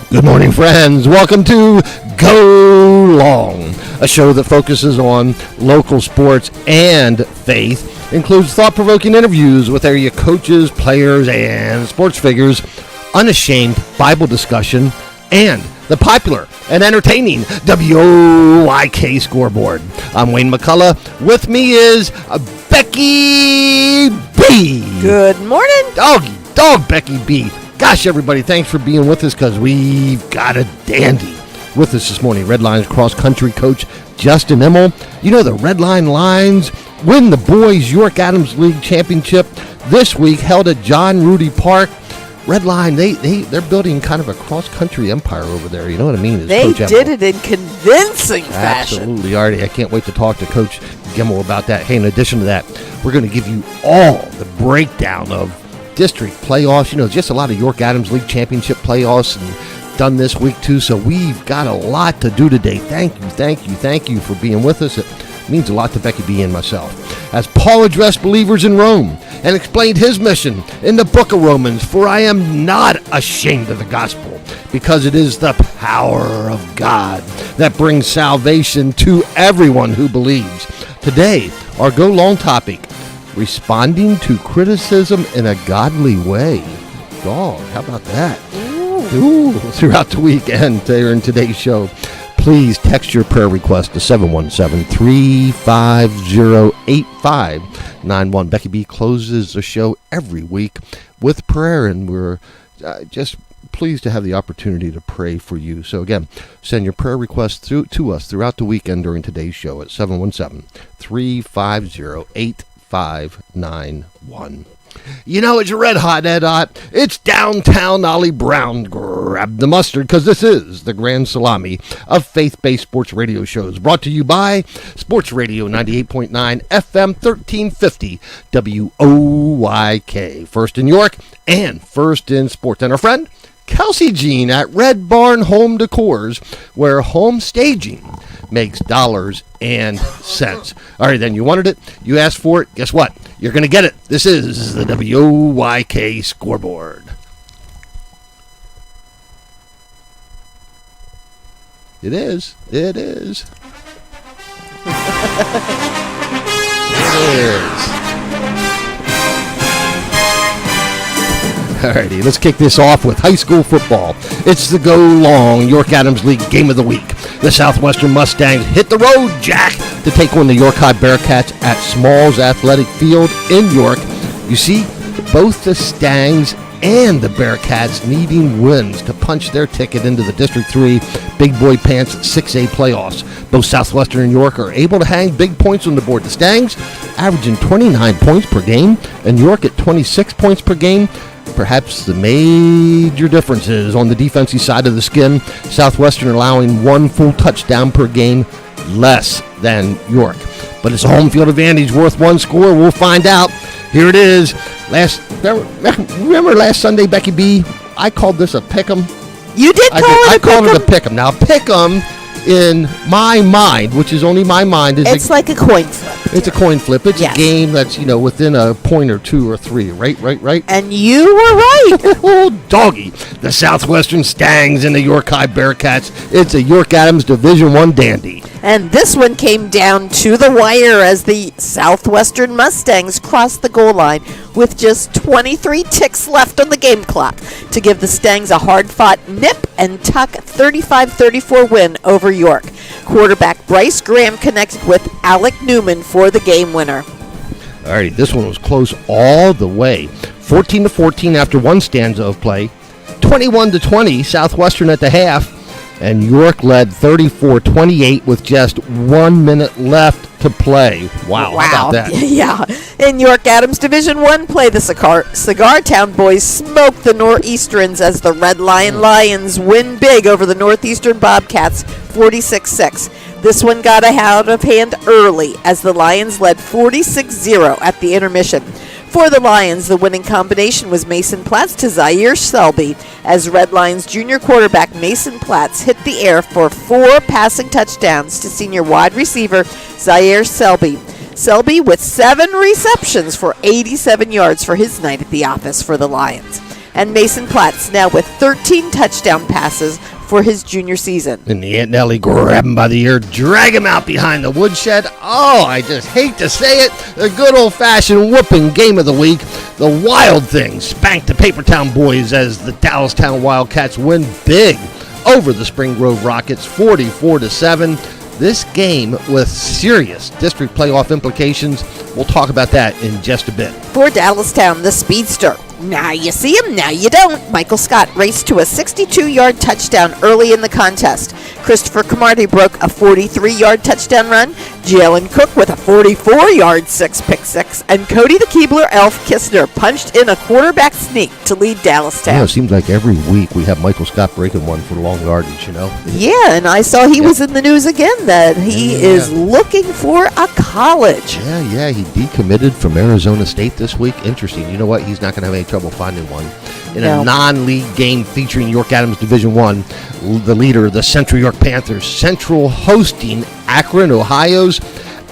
Good morning, friends. Welcome to Go Long, a show that focuses on local sports and faith, includes thought-provoking interviews with area coaches, players, and sports figures, unashamed Bible discussion, and the popular and entertaining WOYK scoreboard. I'm Wayne McCullough. With me is Becky B. Good morning. Dog Becky B. Gosh, everybody, thanks for being with us because we've got a dandy with us this morning. Red Lions cross-country coach Justin Immel. You know, the Red Line Lions win the boys York Adams League Championship this week, held at John Rudy Park. Red Line, they're building kind of a cross-country empire over there. You know what I mean? They did it in convincing fashion. Absolutely, Artie. I can't wait to talk to Coach Gimmel about that. Hey, in addition to that, we're going to give you all the breakdown of district playoffs. You know, just a lot of York Adams League Championship playoffs and done this week too. So we've got a lot to do today. Thank you for being with us. It means a lot to Becky B and myself. As Paul addressed believers in Rome and explained his mission in the book of Romans, for I am not ashamed of the gospel, because it is the power of God that brings salvation to everyone who believes. Today, our Go Long topic, responding to criticism in a godly way. Dog, how about that? Ooh. Throughout the weekend, there in today's show, please text your prayer request to 717-350-8591. Becky B closes the show every week with prayer, and we're just pleased to have the opportunity to pray for you. So again, send your prayer requests to us throughout the weekend during today's show at 717-350-8591. 591. You know, it's red hot, Ed Hot. It's downtown Ollie Brown. Grab the mustard, because this is the Grand Salami of faith-based sports radio shows, brought to you by Sports Radio 98.9 FM 1350 WOYK. First in York and first in sports. And our friend Kelsey Jean at Red Barn Home Decors, where home staging makes dollars and cents. All right, then, you wanted it, you asked for it, guess what? You're going to get it. This is the WOYK scoreboard. It is. It is. Alrighty, let's kick this off with high school football. It's the Go Long York Adams League Game of the Week. The Southwestern Mustangs hit the road, Jack, to take on the York High Bearcats at Smalls Athletic Field in York. You see, both the Stangs and the Bearcats needing wins to punch their ticket into the District 3 Big Boy Pants 6A playoffs. Both Southwestern and York are able to hang big points on the board. The Stangs averaging 29 points per game, and York at 26 points per game. Perhaps the major differences on the defensive side of the skin. Southwestern allowing one full touchdown per game, less than York. But it's a home field advantage worth one score. We'll find out. Here it is. Remember last Sunday, Becky B? I called this a pick'em. You did call it a pick'em? I called it a pick'em. Now, pick'em, in my mind, which is only my mind, it's like a coin flip. It's a coin flip. It's a game that's, within a point or two or three. Right? And you were right. Oh, doggy. The Southwestern Stangs and the York High Bearcats. It's a York Adams Division I dandy. And this one came down to the wire as the Southwestern Mustangs crossed the goal line with just 23 ticks left on the game clock to give the Stangs a hard-fought nip and tuck 35-34 win over York. Quarterback Bryce Graham connected with Alec Newman for the game winner. All right, this one was close all the way. 14-14 after one stanza of play. 21-20 Southwestern at the half. And York led 34-28 with just 1 minute left to play. Wow. How about that? Yeah. In York Adams Division I play, the Cigar Town boys smoked the Northeasterns as the Red Lion Lions win big over the Northeastern Bobcats 46-6. This one got out of hand early as the Lions led 46-0 at the intermission. For the Lions, the winning combination was Mason Platts to Zaire Selby, as Red Lions junior quarterback Mason Platts hit the air for 4 passing touchdowns to senior wide receiver Zaire Selby. Selby with 7 receptions for 87 yards for his night at the office for the Lions. And Mason Platts now with 13 touchdown passes for his junior season. And the Aunt Nellie grab him by the ear, drag him out behind the woodshed. Oh, I just hate to say it. The good old-fashioned whooping game of the week. The Wild Things spanked the Papertown boys as the Dallastown Wildcats win big over the Spring Grove Rockets, 44-7. This game with serious district playoff implications. We'll talk about that in just a bit. For Dallastown, the speedster. Now you see him, now you don't. Michael Scott raced to a 62-yard touchdown early in the contest. Christopher Camardi broke a 43-yard touchdown run. Jalen Cook with a 44-yard pick six. And Cody the Keebler Elf Kistner punched in a quarterback sneak to lead Dallastown. Yeah, it seems like every week we have Michael Scott breaking one for long yardage, you know? Yeah, and I saw he was in the news again that he is looking for a college. Yeah, he decommitted from Arizona State this week. Interesting. You know what? He's not going to have any trouble finding one. In a non-league game featuring York Adams Division I, the leader, the Central York Panthers, Central hosting Akron, Ohio's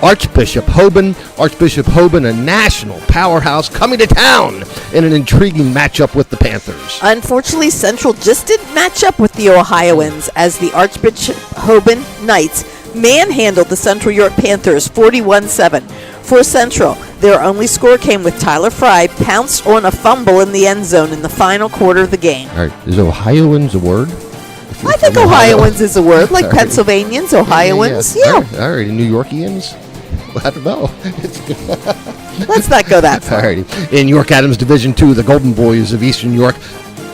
Archbishop Hoban. Archbishop Hoban, a national powerhouse, coming to town in an intriguing matchup with the Panthers. Unfortunately, Central just didn't match up with the Ohioans as the Archbishop Hoban Knights manhandled the Central York Panthers 41-7. For Central, their only score came with Tyler Fry pounced on a fumble in the end zone in the final quarter of the game. All right, is Ohioans a word? I think Ohioans is a word, like Pennsylvanians, Ohioans. Yeah. All right, New Yorkians? I don't know. Let's not go that far. All right. In York Adams Division II, the Golden Boys of Eastern York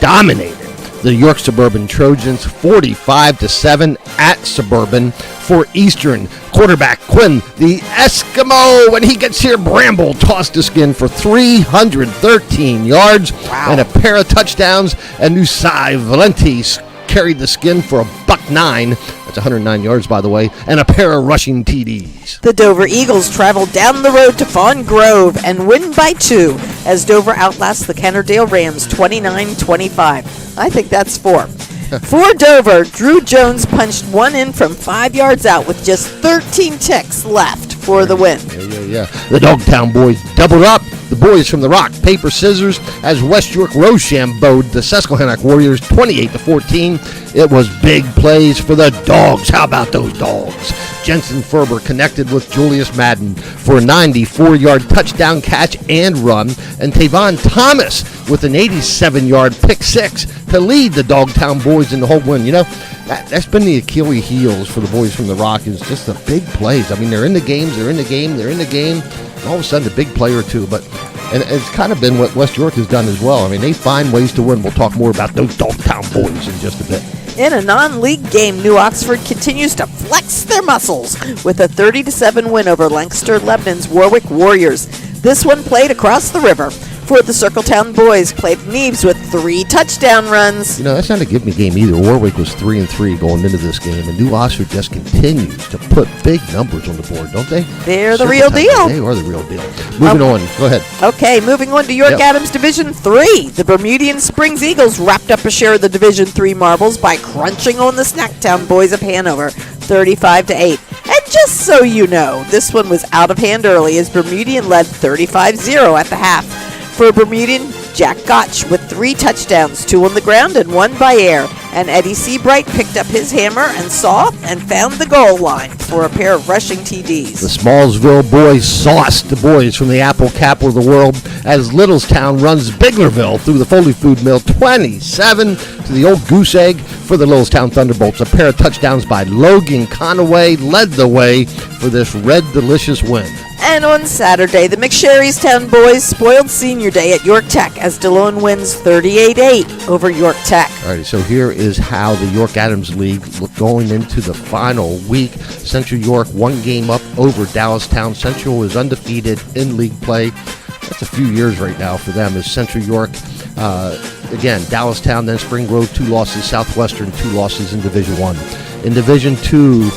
dominated the York Suburban Trojans 45-7 at Suburban. For Eastern, quarterback Quinn, the Eskimo, when he gets here, Bramble tossed the skin for 313 yards and a pair of touchdowns, and Nusai Valenti carried the skin for $109. That's 109 yards, by the way, and a pair of rushing TDs. The Dover Eagles travel down the road to Fawn Grove and win by 2 as Dover outlasts the Kennerdale Rams 29-25. I think that's 4. For Dover, Drew Jones punched one in from 5 yards out with just 13 ticks left for the win. Yeah. The Dogtown boys doubled up. The boys from the Rock, Paper, Scissors as West York Rochambeaued the Susquehannock Warriors 28-14. It was big plays for the Dogs. How about those Dogs? Jensen Ferber connected with Julius Madden for a 94-yard touchdown catch and run, and Tavon Thomas with an 87-yard pick six to lead the Dogtown boys in the whole win. You know, that's been the Achilles heels for the boys from the Rock, is just the big plays. I mean, they're in the games, and all of a sudden a big play or two. And it's kind of been what West York has done as well. I mean, they find ways to win. We'll talk more about those Dogtown boys in just a bit. In a non-league game, New Oxford continues to flex their muscles with a 30-7 win over Lancaster Lebanon's Warwick Warriors. This one played across the river. For the Circletown boys, played Neves with 3 touchdown runs. You know, that's not a give-me game either. Warwick was 3-3 going into this game, and New Oxford just continues to put big numbers on the board, don't they? They're the real deal. They are the real deal. Moving on. Go ahead. Okay, moving on to York Adams Division III. The Bermudian Springs Eagles wrapped up a share of the Division III marbles by crunching on the Snacktown boys of Hanover, 35-8. And just so you know, this one was out of hand early as Bermudian led 35-0 at the half. For Bermudian, Jack Gotch with 3 touchdowns, 2 on the ground and 1 by air. And Eddie Seabright picked up his hammer and saw and found the goal line for a pair of rushing TDs. The Smallsville boys sauced the boys from the apple capital of the world as Littlestown runs Biglerville through the Foley Food Mill 27 to the old goose egg for the Littlestown Thunderbolts. A pair of touchdowns by Logan Conaway led the way for this red delicious win. And on Saturday, the McSherrystown boys spoiled Senior Day at York Tech as DeLone wins 38-8 over York Tech. All right, so here is how the York Adams League look going into the final week. Central York 1 game up over Dallastown. Central is undefeated in league play. That's a few years right now for them as Central York, again, Dallastown, then Spring Grove, 2 losses, Southwestern, 2 losses in Division 1. In Division 2,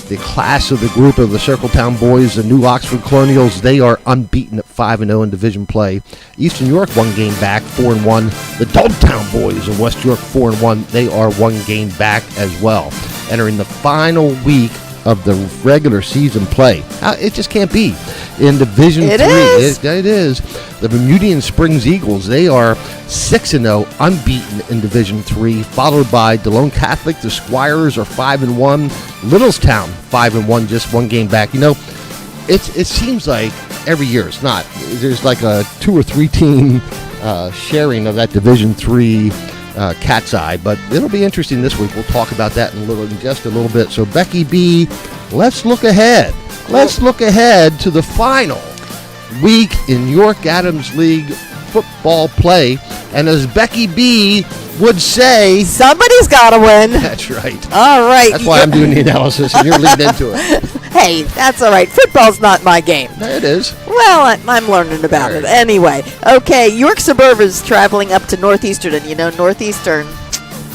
the class of the group of the Circletown boys, the New Oxford Colonials, they are unbeaten at 5-0 in division play. Eastern York 1 game back, 4-1. The Dogtown boys of West York 4-1. They are 1 game back as well. Entering the final week of the regular season play. It just can't be. In Division 3, it is. The Bermudian Springs Eagles, they are 6-0, unbeaten in Division 3, followed by DeLone Catholic. The Squires are 5-1. Littlestown, 5-1, just one game back. You know, it seems like every year it's not. There's like a 2 or 3 team sharing of that Division 3 cat's eye, but it'll be interesting this week. We'll talk about that in just a little bit. So Becky B, let's look ahead. Let's look ahead to the final week in York Adams League football play. And as Becky B would say, somebody's got to win. That's right. All right. That's why I'm doing the analysis, and you're leading into it. Hey, that's all right. Football's not my game. It is. Well, I'm learning about it. Anyway, okay, York Suburban's traveling up to Northeastern, and you know Northeastern,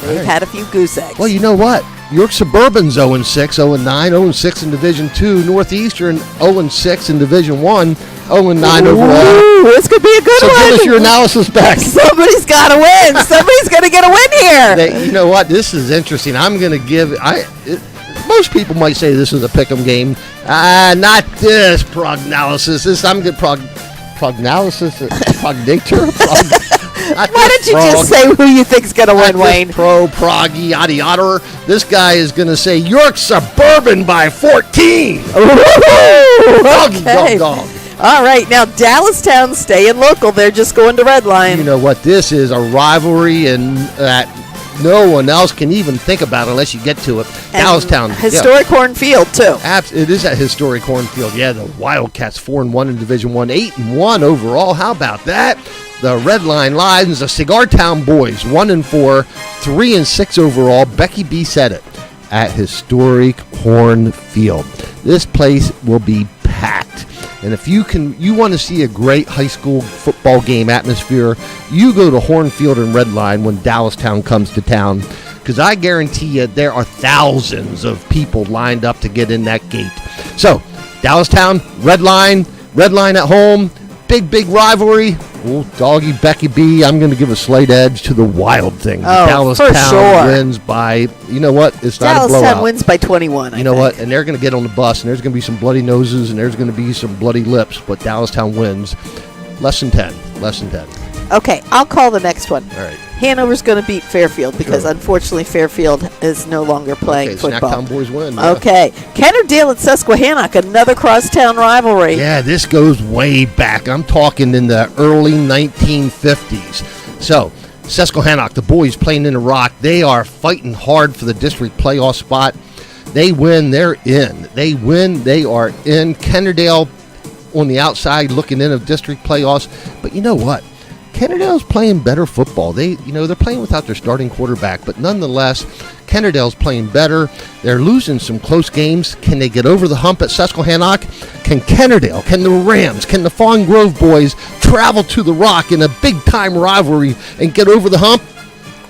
they've had a few goose eggs. Well, you know what? York Suburban's 0-6, 0-9, 0-6 in Division 2. Northeastern 0-6 in Division 1, 0-9 overall. Ooh, this could be a good one. So give us your analysis back. Somebody's got to win. Somebody's going to get a win here. You know what? This is interesting. I'm going to give... most people might say this is a pick'em game. Not this prognosis. I'm good prognosis. Prognator? Why don't you just say who you think's going to win, Wayne? Prog, yada yada. This guy is going to say York Suburban by 14. Okay. Dog. All right, now Dallastown staying local. They're just going to Red Lion. You know what? This is a rivalry, and that no one else can even think about unless you get to it. Dallastown. Historic Cornfield, too. It is at Historic Cornfield. Yeah, the Wildcats 4-1 in Division 1, 8-1 overall. How about that? The Red Line Lions, the Cigar Town Boys, 1-4, 3-6 overall. Becky B said it at Historic Cornfield. This place will be packed. And if you want to see a great high school football game atmosphere, you go to Hornfield and Red Line when Dallastown comes to town, because I guarantee you there are thousands of people lined up to get in that gate. So, Dallastown, Red Line at home, big rivalry. Oh, doggy Becky B, I'm going to give a slight edge to the Wild Things. Dallastown wins by, you know what? It's not a blowout. Dallastown wins by 21, You know what? And they're going to get on the bus, and there's going to be some bloody noses, and there's going to be some bloody lips, but Dallastown wins less than 10. Okay, I'll call the next one. All right. Hanover's going to beat Fairfield because, unfortunately, Fairfield is no longer playing football. Snacktown Boys win. Yeah. Okay. Kennerdale at Susquehannock, another crosstown rivalry. Yeah, this goes way back. I'm talking in the early 1950s. So, Susquehannock, the boys playing in the Rock, they are fighting hard for the district playoff spot. They win, they're in. They win, they are in. Kennerdale on the outside looking in of district playoffs. But you know what? Kennerdale's playing better football. They're playing without their starting quarterback, but nonetheless, Kennerdale's playing better. They're losing some close games. Can they get over the hump at Susquehannock? Can Kennerdale, can the Rams, can the Fawn Grove boys travel to the Rock in a big-time rivalry and get over the hump?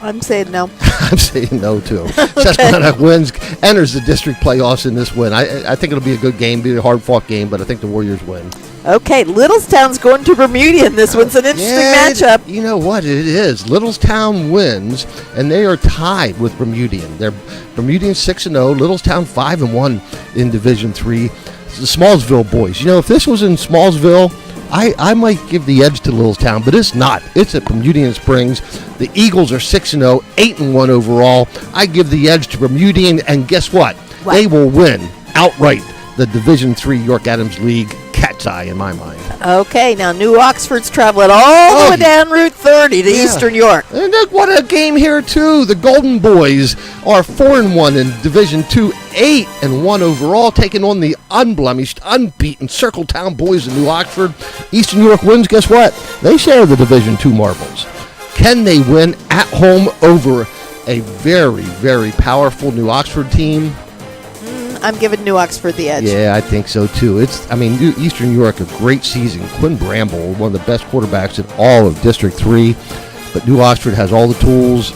I'm saying no. I'm saying no, too. Susquehannock wins, enters the district playoffs in this win. I think it'll be a good game, be a hard-fought game, but I think the Warriors win. Okay, Littlestown's going to Bermudian. This one's an interesting matchup. You know what? It is. Littlestown wins, and they are tied with Bermudian. They're Bermudian 6-0, Littlestown 5-1 in Division 3. The Smallsville boys. You know, if this was in Smallsville, I might give the edge to Littlestown, but it's not. It's at Bermudian Springs. The Eagles are 6-0, 8-1 overall. I give the edge to Bermudian, and guess what? They will win outright the Division 3 York Adams League cat's eye in my mind. Okay, now New Oxford's traveling all the way down Route 30 to Eastern York. And what a game here, too. The Golden Boys are 4-1 in Division 2, 8-1 overall, taking on the unblemished, unbeaten Circletown Boys in New Oxford. Eastern York wins, guess what? They share the Division 2 marbles. Can they win at home over a very, very powerful New Oxford team? I'm giving New Oxford the edge. Yeah, I think so, too. Eastern York, a great season. Quinn Bramble, one of the best quarterbacks in all of District 3. But New Oxford has all the tools,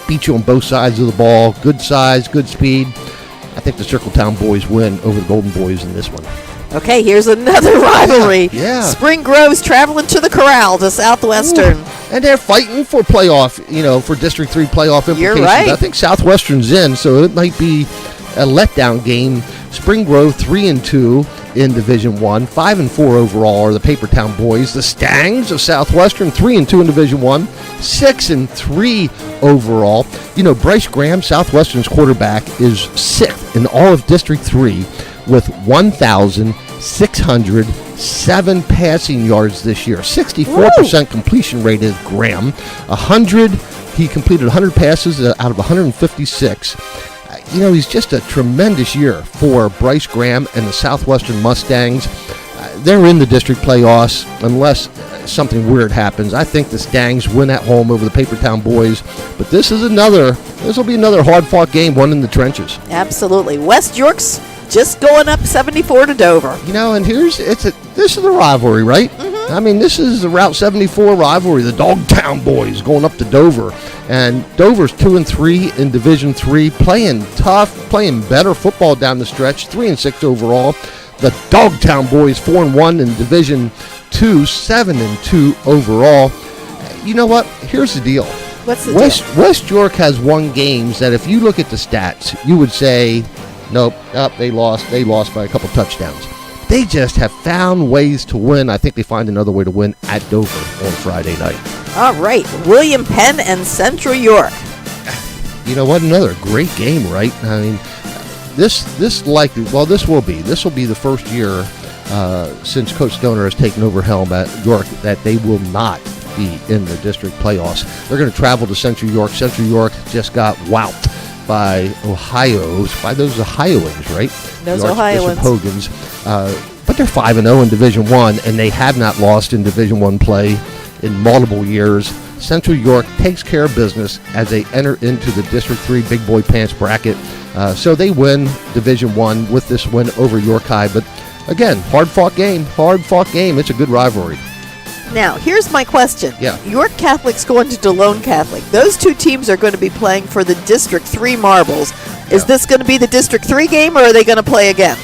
beat you on both sides of the ball, good size, good speed. I think the Circletown boys win over the Golden Boys in this one. Okay, here's another rivalry. Yeah. Spring Grove's traveling to the Corral to Southwestern. Ooh. And they're fighting for playoff, for District 3 playoff implications. You're right. I think Southwestern's in, so it might be a letdown game Spring Grove 3-2 in Division 1, 5-4 overall are the Papertown Boys. The Stangs of Southwestern 3-2 in Division 1, 6-3 overall. You know, Bryce Graham, Southwestern's quarterback, is 6th in all of District 3 with 1,607 passing yards this year. 64% completion rate is Graham. He completed 100 passes out of 156. You know, he's just a tremendous year for Bryce Graham and the Southwestern Mustangs. They're in the district playoffs unless something weird happens. I think the Stangs win at home over the Papertown Boys, but this will be another hard-fought game, one in the trenches. Absolutely. West York's just going up 74 to Dover. You know, and this is the rivalry, right? Mm-hmm. I mean, this is the Route 74 rivalry. The Dogtown Boys going up to Dover, and Dover's 2-3 in Division 3, playing tough, playing better football down the stretch. 3-6 overall. The Dogtown Boys 4-1 in Division 2, 7-2 overall. You know what? Here's the deal. What's the deal? West York has won games that if you look at the stats, you would say, nope, they lost by a couple touchdowns. They just have found ways to win. I think they find another way to win at Dover on Friday night. All right, William Penn and Central York. You know what? Another great game, right? I mean, this will be the first year since Coach Stoner has taken over helm at York that they will not be in the district playoffs. They're going to travel to Central York. Central York just got whopped by those Ohioans, right? Those the Ohioans. Hogans. But they're 5-0 in Division 1, and they have not lost in Division 1 play in multiple years. Central York takes care of business as they enter into the District 3 Big Boy Pants bracket. So they win Division 1 with this win over York High. But again, hard-fought game. It's a good rivalry. Now, here's my question. Yeah. York Catholic's going to DeLone Catholic. Those two teams are going to be playing for the District 3 marbles. Is this going to be the District 3 game, or are they going to play again?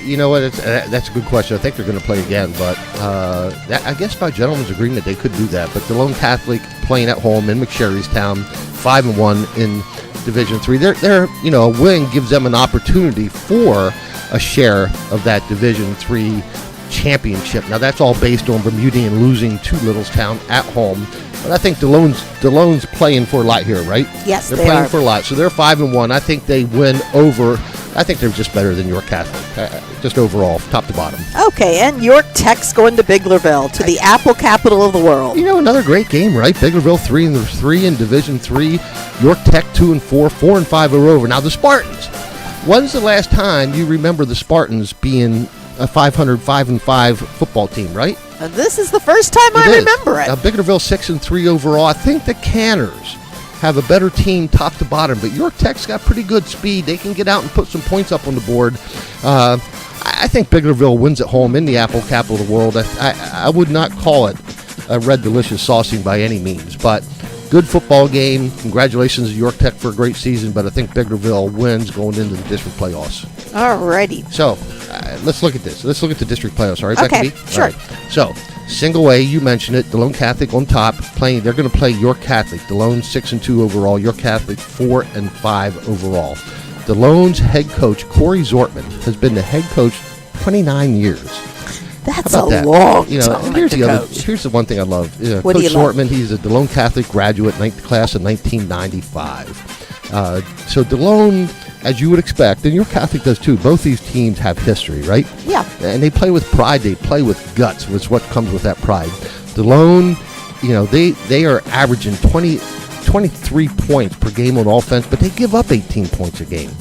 You know what? That's a good question. I think they're going to play again, but I guess by gentleman's agreement they could do that. But DeLone Catholic playing at home in McSherrystown, 5-1 in Division 3. They're a win gives them an opportunity for a share of that Division 3 championship. Now that's all based on Bermudian losing to Littlestown at home, but I think DeLone's playing for a lot here, right? Yes, they're playing for a lot. So they're 5-1. I think they win over. I think they're just better than York Catholic, just overall, top to bottom. Okay, and York Tech's going to Biglerville, to the apple capital of the world. You know, another great game, right? Biglerville 3-3 in Division 3. York Tech 2-4, 4-5 over. Now the Spartans. When's the last time you remember the Spartans being a 500-5-5 football team, right? This is the first time I remember it. Biglerville 6-3 overall. I think the Canners have a better team top to bottom, but York Tech's got pretty good speed. They can get out and put some points up on the board. I think Biglerville wins at home in the apple capital of the world. I would not call it a red delicious saucing by any means, but good football game. Congratulations to York Tech for a great season, but I think Biglerville wins going into the district playoffs. Alrighty. So let's look at this. Let's look at the district playoffs. All right, okay, Becky? sure. All right. So single A, you mentioned it. DeLone Catholic on top. They're going to play York Catholic. DeLone 6-2 overall. York Catholic 4-5 overall. DeLone's head coach Corey Zortman has been the head coach 29 years. That's How about a that? long You know, time here's to the other. coach. Here's the one thing I love. What do Coach you love? Zortman. He's a DeLone Catholic graduate, class of 1995. So DeLone, as you would expect, and York Catholic does too. Both these teams have history, right? Yeah. And they play with pride. They play with guts. Which what comes with that pride. DeLone, they are averaging 23 points per game on offense, but they give up 18 points a game.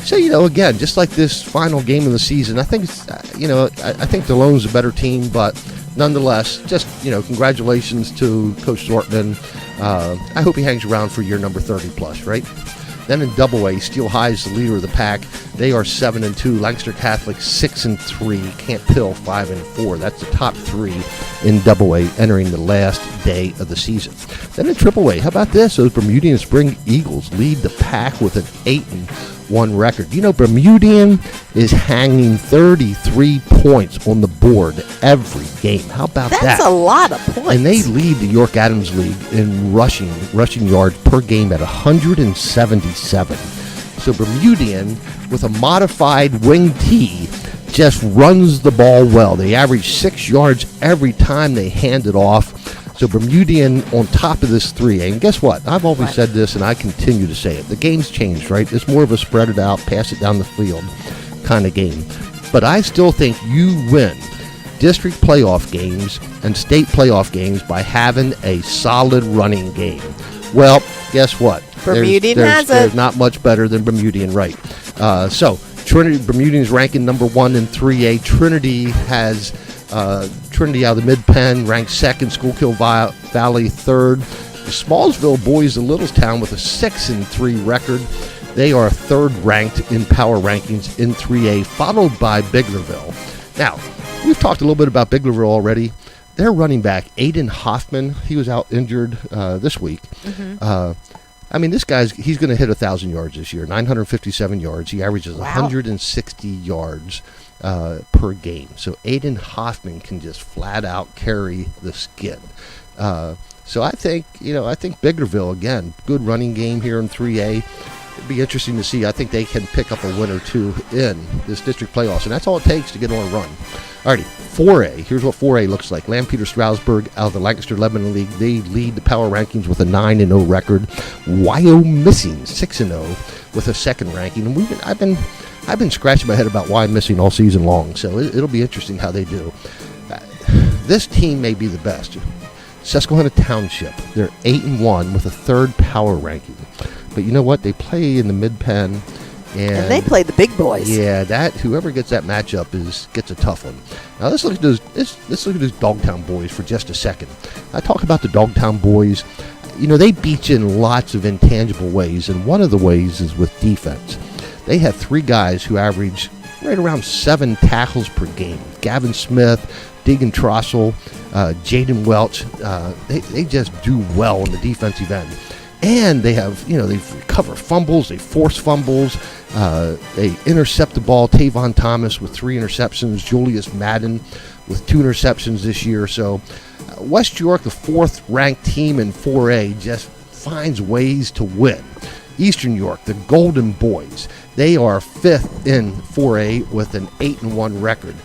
So, again, just like this final game of the season, I think it's, I think DeLone's a better team, but nonetheless, just, congratulations to Coach Zortman. I hope he hangs around for year number 30 plus, right? Then in Double A, Steel High is the leader of the pack. They are 7-2. Lancaster Catholic 6-3. Camp Hill 5-4. That's the top three in Double A entering the last day of the season. Then in Triple A, how about this? Those Bermudian Spring Eagles lead the pack with an 8-1 record. Bermudian is hanging 33 points on the board every game. How about that? That's a lot of points. And they lead the York Adams League in rushing yards per game at 177. So Bermudian, with a modified wing tee, just runs the ball well. They average 6 yards every time they hand it off. So Bermudian on top of this 3A. And guess what? I've always said this, and I continue to say it. The game's changed, right? It's more of a spread it out, pass it down the field kind of game. But I still think you win district playoff games and state playoff games by having a solid running game. Well, guess what? Bermudian has it. There's not much better than Bermudian, right? So Trinity, Bermudian's ranking number 1 in 3A. Trinity has Trinity out of the Mid-Penn, ranked 2nd. Schuylkill Valley 3rd. The Smallsville boys of Littlestown with a 6-3 record. They are 3rd ranked in power rankings in 3A, followed by Biglerville. Now, we've talked a little bit about Biglerville already. Their running back, Aiden Hoffman, he was out injured this week. I mean, this he's going to hit 1,000 yards this year, 957 yards. He averages 160 yards per game. So Aiden Hoffman can just flat out carry the skid. So I think Biglerville, again, good running game here in 3A. It'd be interesting to see. I think they can pick up a win or two in this district playoffs, and that's all it takes to get on a run. Alrighty, 4A. Here's what 4A looks like. Lampeter Stroudsburg out of the Lancaster Lebanon League. They lead the power rankings with a 9-0 record. Wyomissing 6-0 with a 2nd ranking. And I've been scratching my head about Wyomissing all season long, so it'll be interesting how they do. This team may be the best. Susquehanna Township. They're 8-1 with a 3rd power ranking. But you know what? They play in the Mid-Penn. And they play the big boys. Yeah, whoever gets that matchup gets a tough one. Now let's look at those Dogtown boys for just a second. I talk about the Dogtown boys. You know, they beat you in lots of intangible ways, and one of the ways is with defense. They have 3 guys who average right around 7 tackles per game. Gavin Smith, Deegan Trossel, Jaden Welch. They just do well on the defensive end. And they have, they recover fumbles, they force fumbles, they intercept the ball. Tavon Thomas with 3 interceptions, Julius Madden with 2 interceptions this year. So West York, the 4th ranked team in 4A, just finds ways to win. Eastern York, the Golden Boys, they are 5th in 4A with an 8-1 record.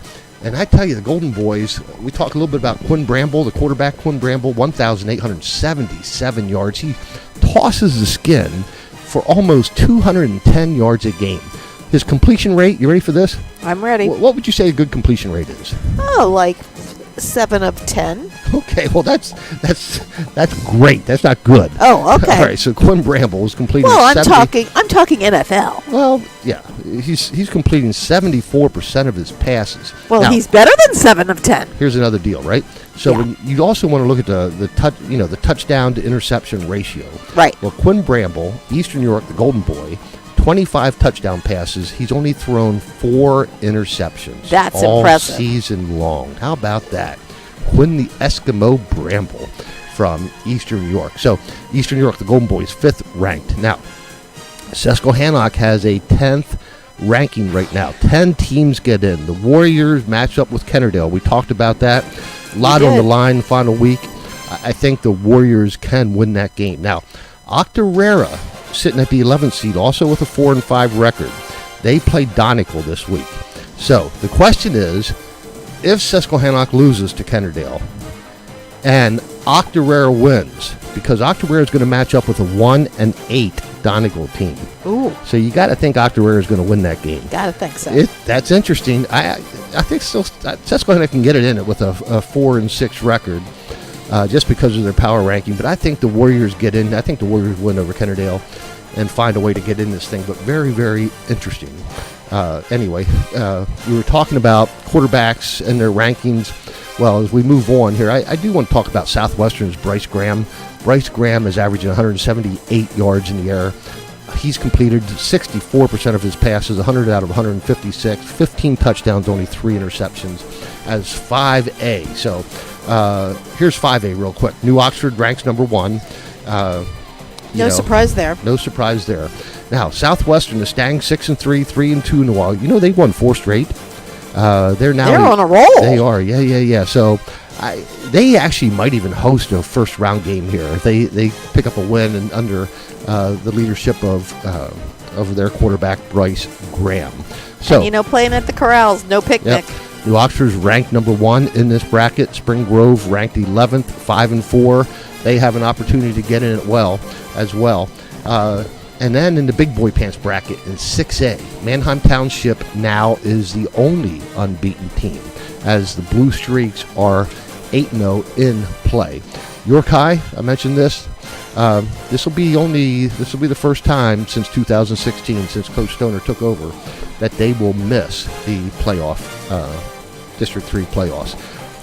And I tell you, the Golden Boys, we talked a little bit about Quinn Bramble, the quarterback. Quinn Bramble, 1,877 yards. He tosses the skin for almost 210 yards a game. His completion rate, you ready for this? I'm ready. What would you say a good completion rate is? Oh, like 7 of 10. Okay, well that's great. That's not good. Oh, okay. All right, so Quinn Bramble was completing. Well, I'm talking NFL. Well, yeah, he's completing 74% of his passes. Well, now, he's better than 7 of 10. Here's another deal, right? So when you also want to look at the touchdown to interception ratio. Right. Well, Quinn Bramble, Eastern York, the Golden Boy, 25 touchdown passes. He's only thrown 4 interceptions. That's all impressive. Season long. How about that? Quinn the Eskimo Bramble from Eastern York. So Eastern York, the Golden Boys, 5th ranked. Now, Susquehannock has a 10th ranking right now. 10 teams get in. The Warriors match up with Kennerdale. We talked about that. A lot on the line final week. I think the Warriors can win that game. Now, Octorara sitting at the 11th seed, also with a 4-5 record. They play Donegal this week. So the question is, if Susquehannock loses to Kennerdale and Octorara wins, because Octorara is going to match up with a 1-8 Donegal team. Ooh. So you got to think Octorara is going to win that game. Got to think so. That's interesting. I think still Susquehanna can get it in it with a 4-6 record, just because of their power ranking. But I think the Warriors get in. I think the Warriors win over Kennerdale and find a way to get in this thing. But very, very interesting. Anyway, we were talking about quarterbacks and their rankings. Well, as we move on here, I do want to talk about Southwestern's Bryce Graham. Bryce Graham is averaging 178 yards in the air. He's completed 64% of his passes, 100 out of 156, 15 touchdowns, only 3 interceptions as 5A. So here's 5A real quick. New Oxford ranks number 1. No surprise there. No surprise there. Now, Southwestern is staying 6-3, 3-2 in a while. You know, they've won 4 straight. They're on a roll. They are, yeah. So they actually might even host a first round game here if they pick up a win and under the leadership of of their quarterback, Bryce Graham. So, And, playing at the Corrals, no picnic. yep. New Oxford's ranked number 1 in this bracket. Spring Grove ranked 11th, 5-4. They have an opportunity to get in it as well. And then in the big boy pants bracket in 6A, Manheim Township now is the only unbeaten team, as the Blue Streaks are 8-0 in play. York High, I mentioned this. This will be the first time since 2016, since Coach Stoner took over, that they will miss the playoff, District 3 playoffs.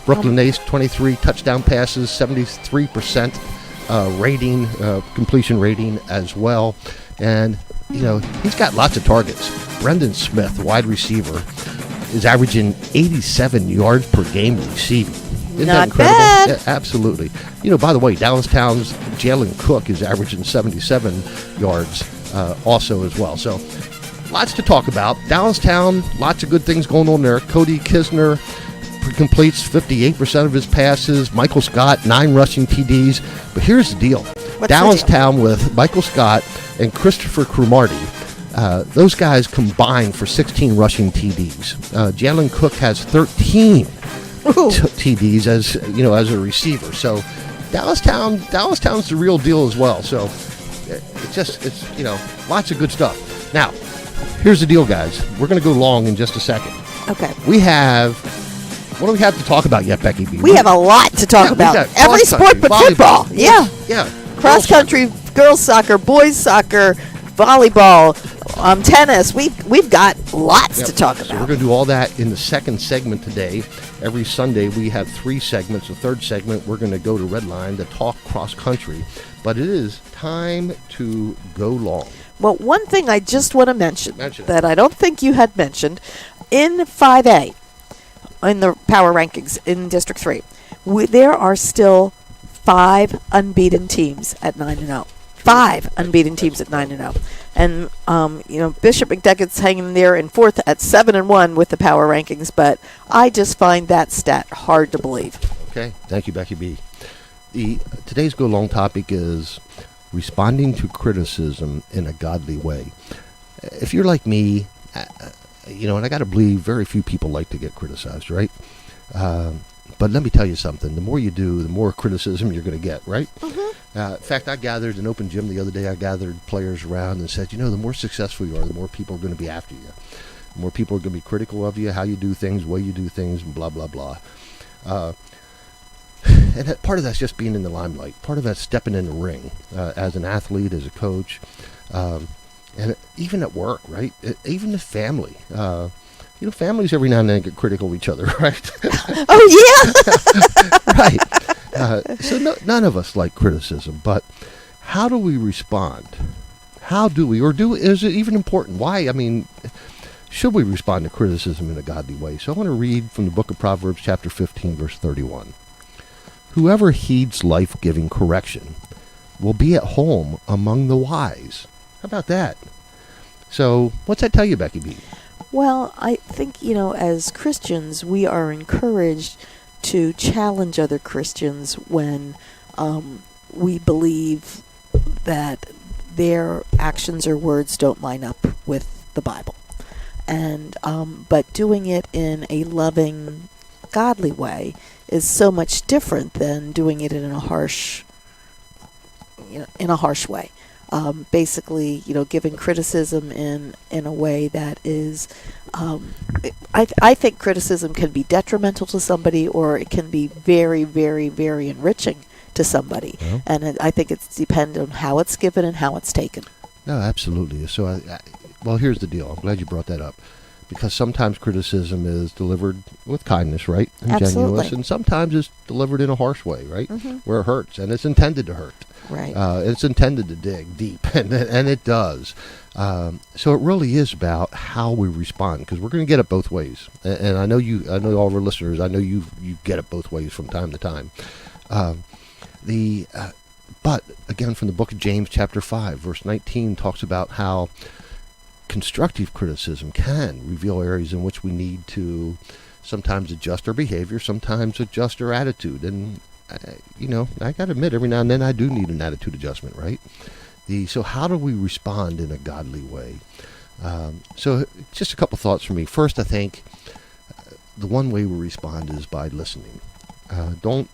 Brooklyn Ace, 23 touchdown passes, 73% rating, completion rating as well. And, he's got lots of targets. Brendan Smith, wide receiver, is averaging 87 yards per game receiving. Isn't that Not incredible? bad. Yeah, absolutely. By the way, Dallastown's Jalen Cook is averaging 77 yards also as well. So, lots to talk about. Dallastown, lots of good things going on there. Cody Kisner completes 58% of his passes. Michael Scott, 9 rushing TDs. But here's the deal. What's the Dallastown with Michael Scott and Christopher Cromartie, those guys combined for 16 rushing TDs. Jalen Cook has 13 TDs as a receiver. So Dallastown's the real deal as well. So it's lots of good stuff. Now, here's the deal, guys. We're going to go long in just a second. Okay. What do we have to talk about yet, Becky B? We have a lot to talk about. Every sport but football. Yeah. Yeah. Cross country, girls soccer, boys soccer, volleyball, tennis. We've got lots to talk So we're about. going to do all that in the second segment today. Every Sunday we have 3 segments. The third segment we're going to go to Redline to talk cross country. But it is time to go long. Well, one thing I just want to mention Mention it. that I don't think you had mentioned, in 5A, in the power rankings in District 3, there are still 5 unbeaten teams at 9-0. 5 unbeaten teams at 9-0. And, Bishop McDevitt's hanging there in 4th at 7-1 with the power rankings, but I just find that stat hard to believe. Okay. Thank you, Becky B. Today's go long topic is responding to criticism in a godly way. If you're like me, and I got to believe very few people like to get criticized, right? But let me tell you something. The more you do, the more criticism you're going to get, right? Mm-hmm. In fact, I gathered an open gym the other day. I gathered players around and said, the more successful you are, the more people are going to be after you. The more people are going to be critical of you, how you do things, way you do things, and blah, blah, blah. And part of that's just being in the limelight. Part of that's stepping in the ring as an athlete, as a coach, and even at work, right? Even the family. Families every now and then get critical of each other, right? Oh, yeah? Right. So none of us like criticism, but how do we respond? How do we, is it even important? Why? Should we respond to criticism in a godly way? So I want to read from the book of Proverbs, chapter 15, verse 31. Whoever heeds life-giving correction will be at home among the wise. How about that? So what's that tell you, Becky B? Well, I think, as Christians, we are encouraged to challenge other Christians when we believe that their actions or words don't line up with the Bible. And but doing it in a loving, godly way is so much different than doing it in a harsh way. Basically, giving criticism in a way that is, I think criticism can be detrimental to somebody, or it can be very, very, very enriching to somebody. Yeah. And I think it's dependent on how it's given and how it's taken. No, absolutely. So, well, here's the deal. I'm glad you brought that up. Because sometimes criticism is delivered with kindness, right? And absolutely. Genuineness. And sometimes it's delivered in a harsh way, right? Mm-hmm. Where it hurts. And it's intended to hurt. Right. It's intended to dig deep. And it does. So it really is about how we respond. Because we're going to get it both ways. And I know all of our listeners, I know you get it both ways from time to time. But, again, from the book of James, chapter 5, verse 19, talks about how constructive criticism can reveal areas in which we need to sometimes adjust our behavior, sometimes adjust our attitude. And, I got to admit, every now and then I do need an attitude adjustment, right? So how do we respond in a godly way? So just a couple thoughts from me. First, I think the one way we respond is by listening. You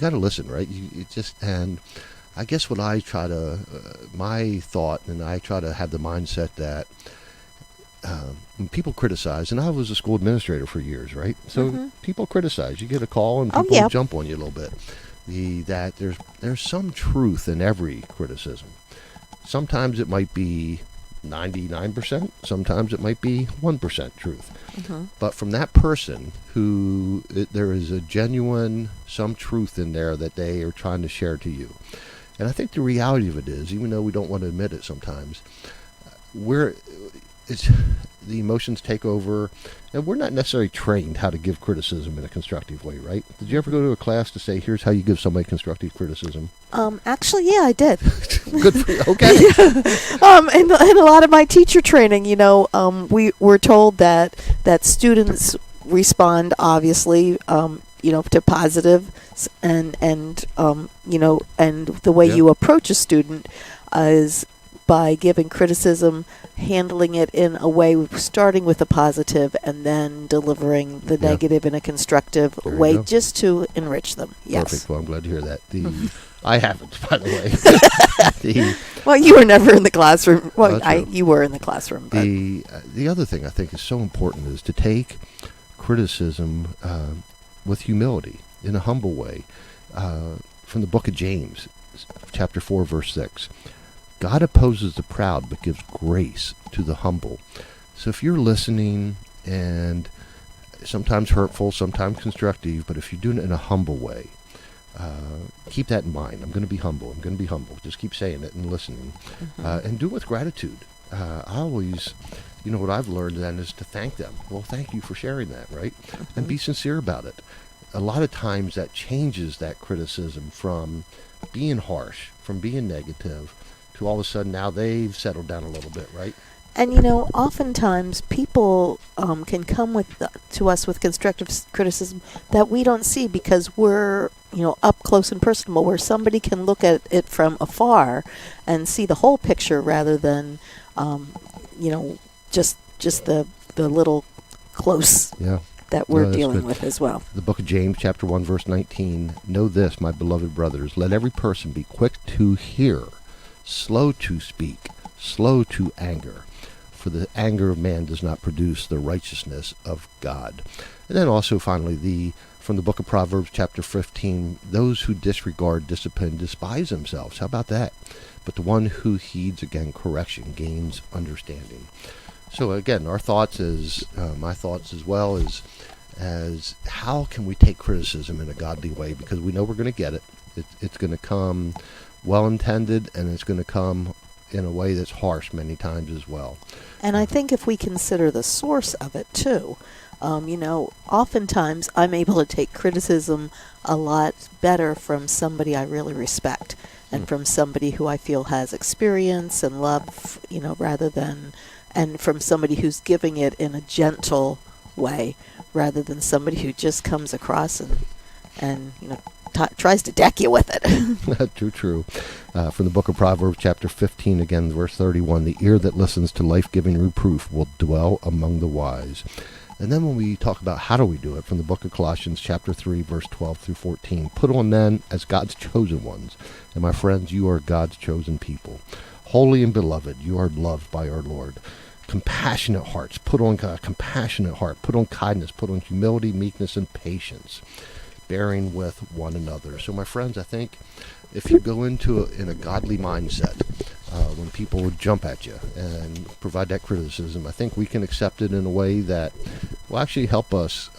got to listen, right? And I guess what I try to, my thought, and I try to have the mindset that when people criticize, and I was a school administrator for years, right? So people criticize. You get a call and people jump on you a little bit. That there's some truth in every criticism. Sometimes it might be 99%. Sometimes it might be 1% truth. But from that person there is a genuine, some truth in there that they are trying to share to you. And I think the reality of it is, even though we don't want to admit it sometimes, the emotions take over, and we're not necessarily trained how to give criticism in a constructive way, right? Did you ever go to a class to say, here's how you give somebody constructive criticism? Actually, yeah, I did. Good for you. Okay. In a lot of my teacher training, we were told that students respond, obviously, to positive, and the way you approach a student is by giving criticism, handling it in a way starting with a positive and then delivering the negative in a constructive way, just to enrich them. Yes. Perfect. Well, I'm glad to hear that. I haven't, by the way. Well, you were never in the classroom. Well, you were in the classroom. But. The other thing I think is so important is to take criticism with humility, in a humble way. From the book of James, chapter 4, verse 6. God opposes the proud, but gives grace to the humble. So if you're listening, and sometimes hurtful, sometimes constructive, but if you do it in a humble way, keep that in mind. I'm going to be humble. I'm going to be humble. Just keep saying it and listening. And do it with gratitude. I always, what I've learned then is to thank them. Well, thank you for sharing that, right? And be sincere about it. A lot of times that changes that criticism from being harsh, from being negative, to all of a sudden now they've settled down a little bit, right? And oftentimes people can come to us with constructive criticism that we don't see because we're up close and personal, where somebody can look at it from afar and see the whole picture rather than just the little close that we're dealing with as well. The book of James, chapter 1, verse 19. Know this, my beloved brothers, let every person be quick to hear, slow to speak, slow to anger. For the anger of man does not produce the righteousness of God. And then also finally, from the book of Proverbs, chapter 15, those who disregard discipline despise themselves. How about that? But the one who heeds, again, correction gains understanding. So again, our thoughts my thoughts as well as how can we take criticism in a godly way? Because we know we're going to get it. It's going to come well-intended, and it's going to come in a way that's harsh many times as well. And I think if we consider the source of it too, oftentimes I'm able to take criticism a lot better from somebody I really respect and from somebody who I feel has experience and love, rather than, and from somebody who's giving it in a gentle way rather than somebody who just comes across and tries to deck you with it. True. From the book of Proverbs, chapter 15, again, verse 31, the ear that listens to life-giving reproof will dwell among the wise. And then when we talk about how do we do it, from the book of Colossians, chapter 3, verse 12 through 14, put on then as God's chosen ones. And my friends, you are God's chosen people. Holy and beloved, you are loved by our Lord. Compassionate hearts, put on a compassionate heart. Put on kindness, put on humility, meekness, and patience, bearing with one another. So my friends, I think if you go into in a godly mindset, when people would jump at you and provide that criticism, I think we can accept it in a way that will actually help us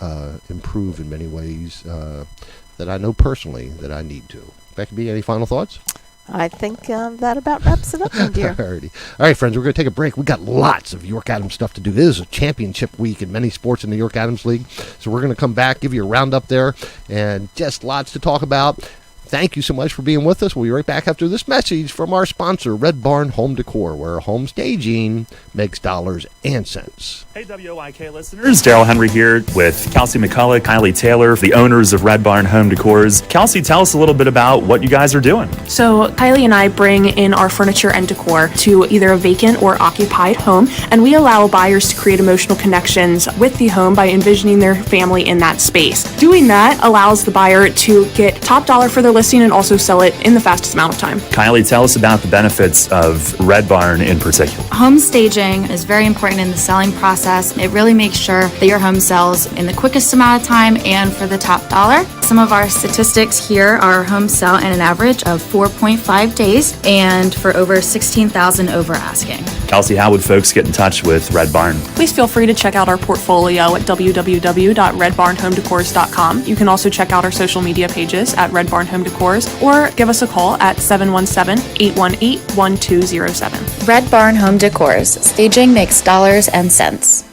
improve in many ways that I know personally that I need to. Becky B, any final thoughts? I think that about wraps it up, my dear. Alrighty. All right, friends, we're going to take a break. We've got lots of York Adams stuff to do. This is a championship week in many sports in the York Adams League. So we're going to come back, give you a roundup there, and just lots to talk about. Thank you so much for being with us. We'll be right back after this message from our sponsor, Red Barn Home Decor, where home staging makes dollars and cents. Hey, WOIK listeners. Daryl Henry here with Kelsey McCullough, Kylie Taylor, the owners of Red Barn Home Decors. Kelsey, tell us a little bit about what you guys are doing. So Kylie and I bring in our furniture and decor to either a vacant or occupied home, and we allow buyers to create emotional connections with the home by envisioning their family in that space. Doing that allows the buyer to get top dollar for their listing and also sell it in the fastest amount of time. Kylie, tell us about the benefits of Red Barn in particular. Home staging is very important in the selling process. It really makes sure that your home sells in the quickest amount of time and for the top dollar. Some of our statistics here are homes sell in an average of 4.5 days and for over 16,000 over asking. Kelsey, how would folks get in touch with Red Barn? Please feel free to check out our portfolio at www.redbarnhomedecors.com. You can also check out our social media pages at Red Barn Home Decors or give us a call at 717-818-1207. Red Barn Home Decors. Staging makes dollars and cents.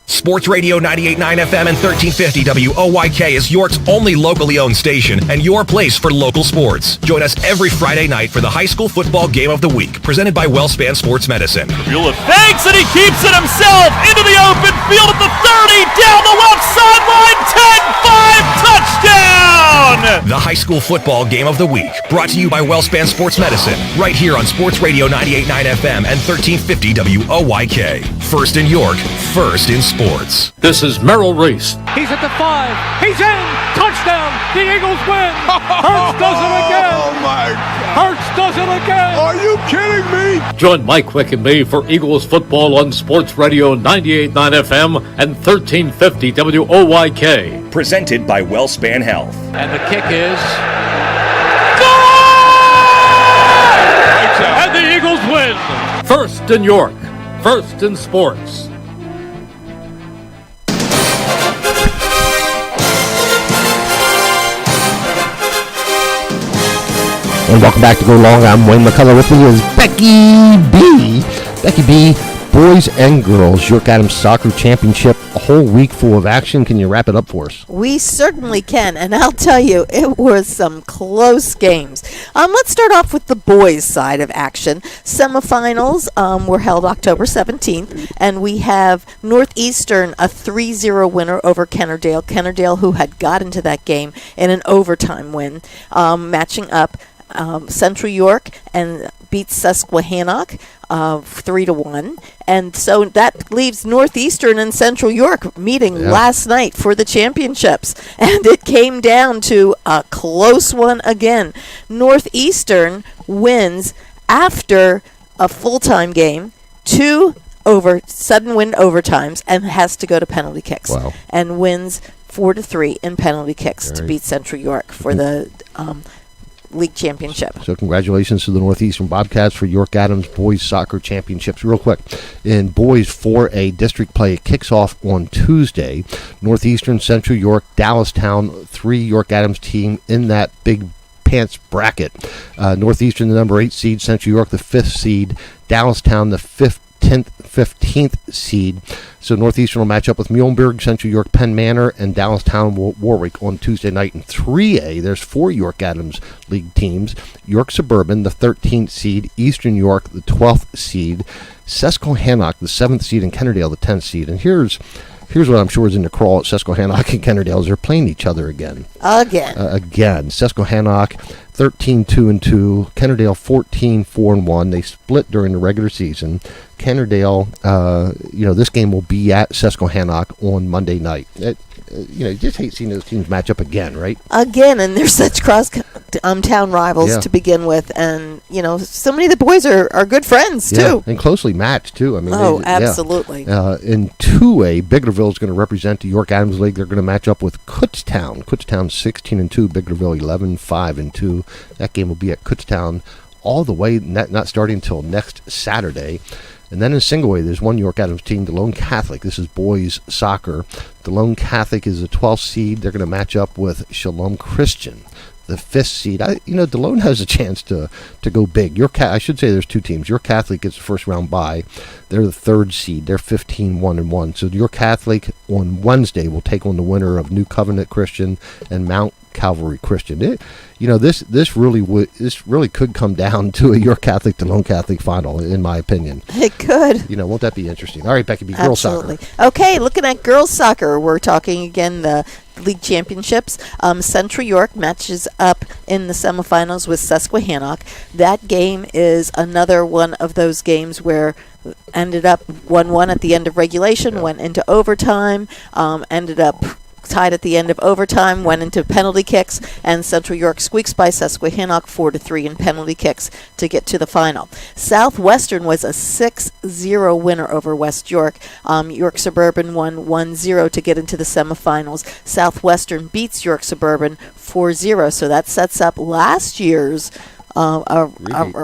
Sports Radio 98.9 FM and 1350 WOYK is York's only locally owned station and your place for local sports. Join us every Friday night for the high school football game of the week, presented by WellSpan Sports Medicine. Mueller fakes and he keeps it himself into the open field at the 30, down the left sideline, 10-5 touchdown! The high school football game of the week, brought to you by WellSpan Sports Medicine, right here on Sports Radio 98.9 FM and 1350 WOYK. First in York, first in sports. This is Merrill Reese. He's at the 5. He's in. Touchdown. The Eagles win. Hurts does it again. Oh, my God. Hurts does it again. Are you kidding me? Join Mike Quick and me for Eagles football on Sports Radio 98.9 FM and 1350 WOYK. Presented by WellSpan Health. And the kick is... Goal! And the Eagles win. First in York, first in sports. And welcome back to Go Long. I'm Wayne McCullough. With me is Becky B. Becky B, boys and girls, York Adams Soccer Championship, a whole week full of action. Can you wrap it up for us? We certainly can, and I'll tell you, it was some close games. Let's start off with the boys' side of action. Semifinals were held October 17th, and we have Northeastern, a 3-0 winner over Kennerdale. Kennerdale, who had got into that game in an overtime win, matching up Central York and beats Susquehannock 3-1, and so that leaves Northeastern and Central York meeting last night for the championships, and it came down to a close one again. Northeastern wins after a full-time game, 2 sudden win overtimes, and has to go to penalty kicks, and wins 4-3 in penalty kicks to beat Central York for the league championship. So congratulations to the Northeastern Bobcats for York Adams Boys Soccer Championships. Real quick, in boys 4A district play, it kicks off on Tuesday. Northeastern, Central York, Dallastown, 3 York Adams team in that big pants bracket. Northeastern, the number 8 seed, Central York, the 5th seed, Dallastown, the 15th seed. So Northeastern will match up with Muhlenberg, Central York, Penn Manor, and Dallastown Warwick on Tuesday night. In 3A, there's 4 York Adams League teams. York Suburban, the 13th seed, Eastern York, the 12th seed, Susquehannock, the 7th seed, and Kennerdale, the 10th seed. And here's what I'm sure is in the crawl at Susquehannock and Kennerdale is they're playing each other again. Again. Susquehannock 13-2-2, Kennerdale 14-4-1. They split during the regular season. Kennerdale, this game will be at Susquehannock on Monday night. You just hate seeing those teams match up again, right? Again, and they're such town rivals to begin with, and so many of the boys are good friends too, and closely matched too. I mean, absolutely. In 2A, Biglerville is going to represent the York Adams League. They're going to match up with Kutztown. Kutztown 16-2, Biglerville 11-5-2. That game will be at Kutztown all the way, not starting until next Saturday. And then in single A, there's one York Adams team, DeLone Catholic. This is boys soccer. DeLone Catholic is a 12th seed. They're going to match up with Shalom Christian. the 5th seed. DeLone has a chance to go big. I should say there's two teams. York Catholic gets the first round bye. They're the 3rd seed. They're 15-1-1. So York Catholic on Wednesday will take on the winner of New Covenant Christian and Mount Calvary Christian. This really could come down to a York Catholic DeLone Catholic final, in my opinion. It could. Won't that be interesting? All right, Becky B, girls soccer. Okay, looking at girls soccer, we're talking again the league championships. Central York matches up in the semifinals with Susquehannock. That game is another one of those games where ended up 1-1 at the end of regulation, went into overtime, ended up tied at the end of overtime, went into penalty kicks, and Central York squeaks by Susquehannock 4-3 in penalty kicks to get to the final. Southwestern was a 6-0 winner over West York. York Suburban won 1-0 to get into the semifinals. Southwestern beats York Suburban 4-0, so that sets up last year's a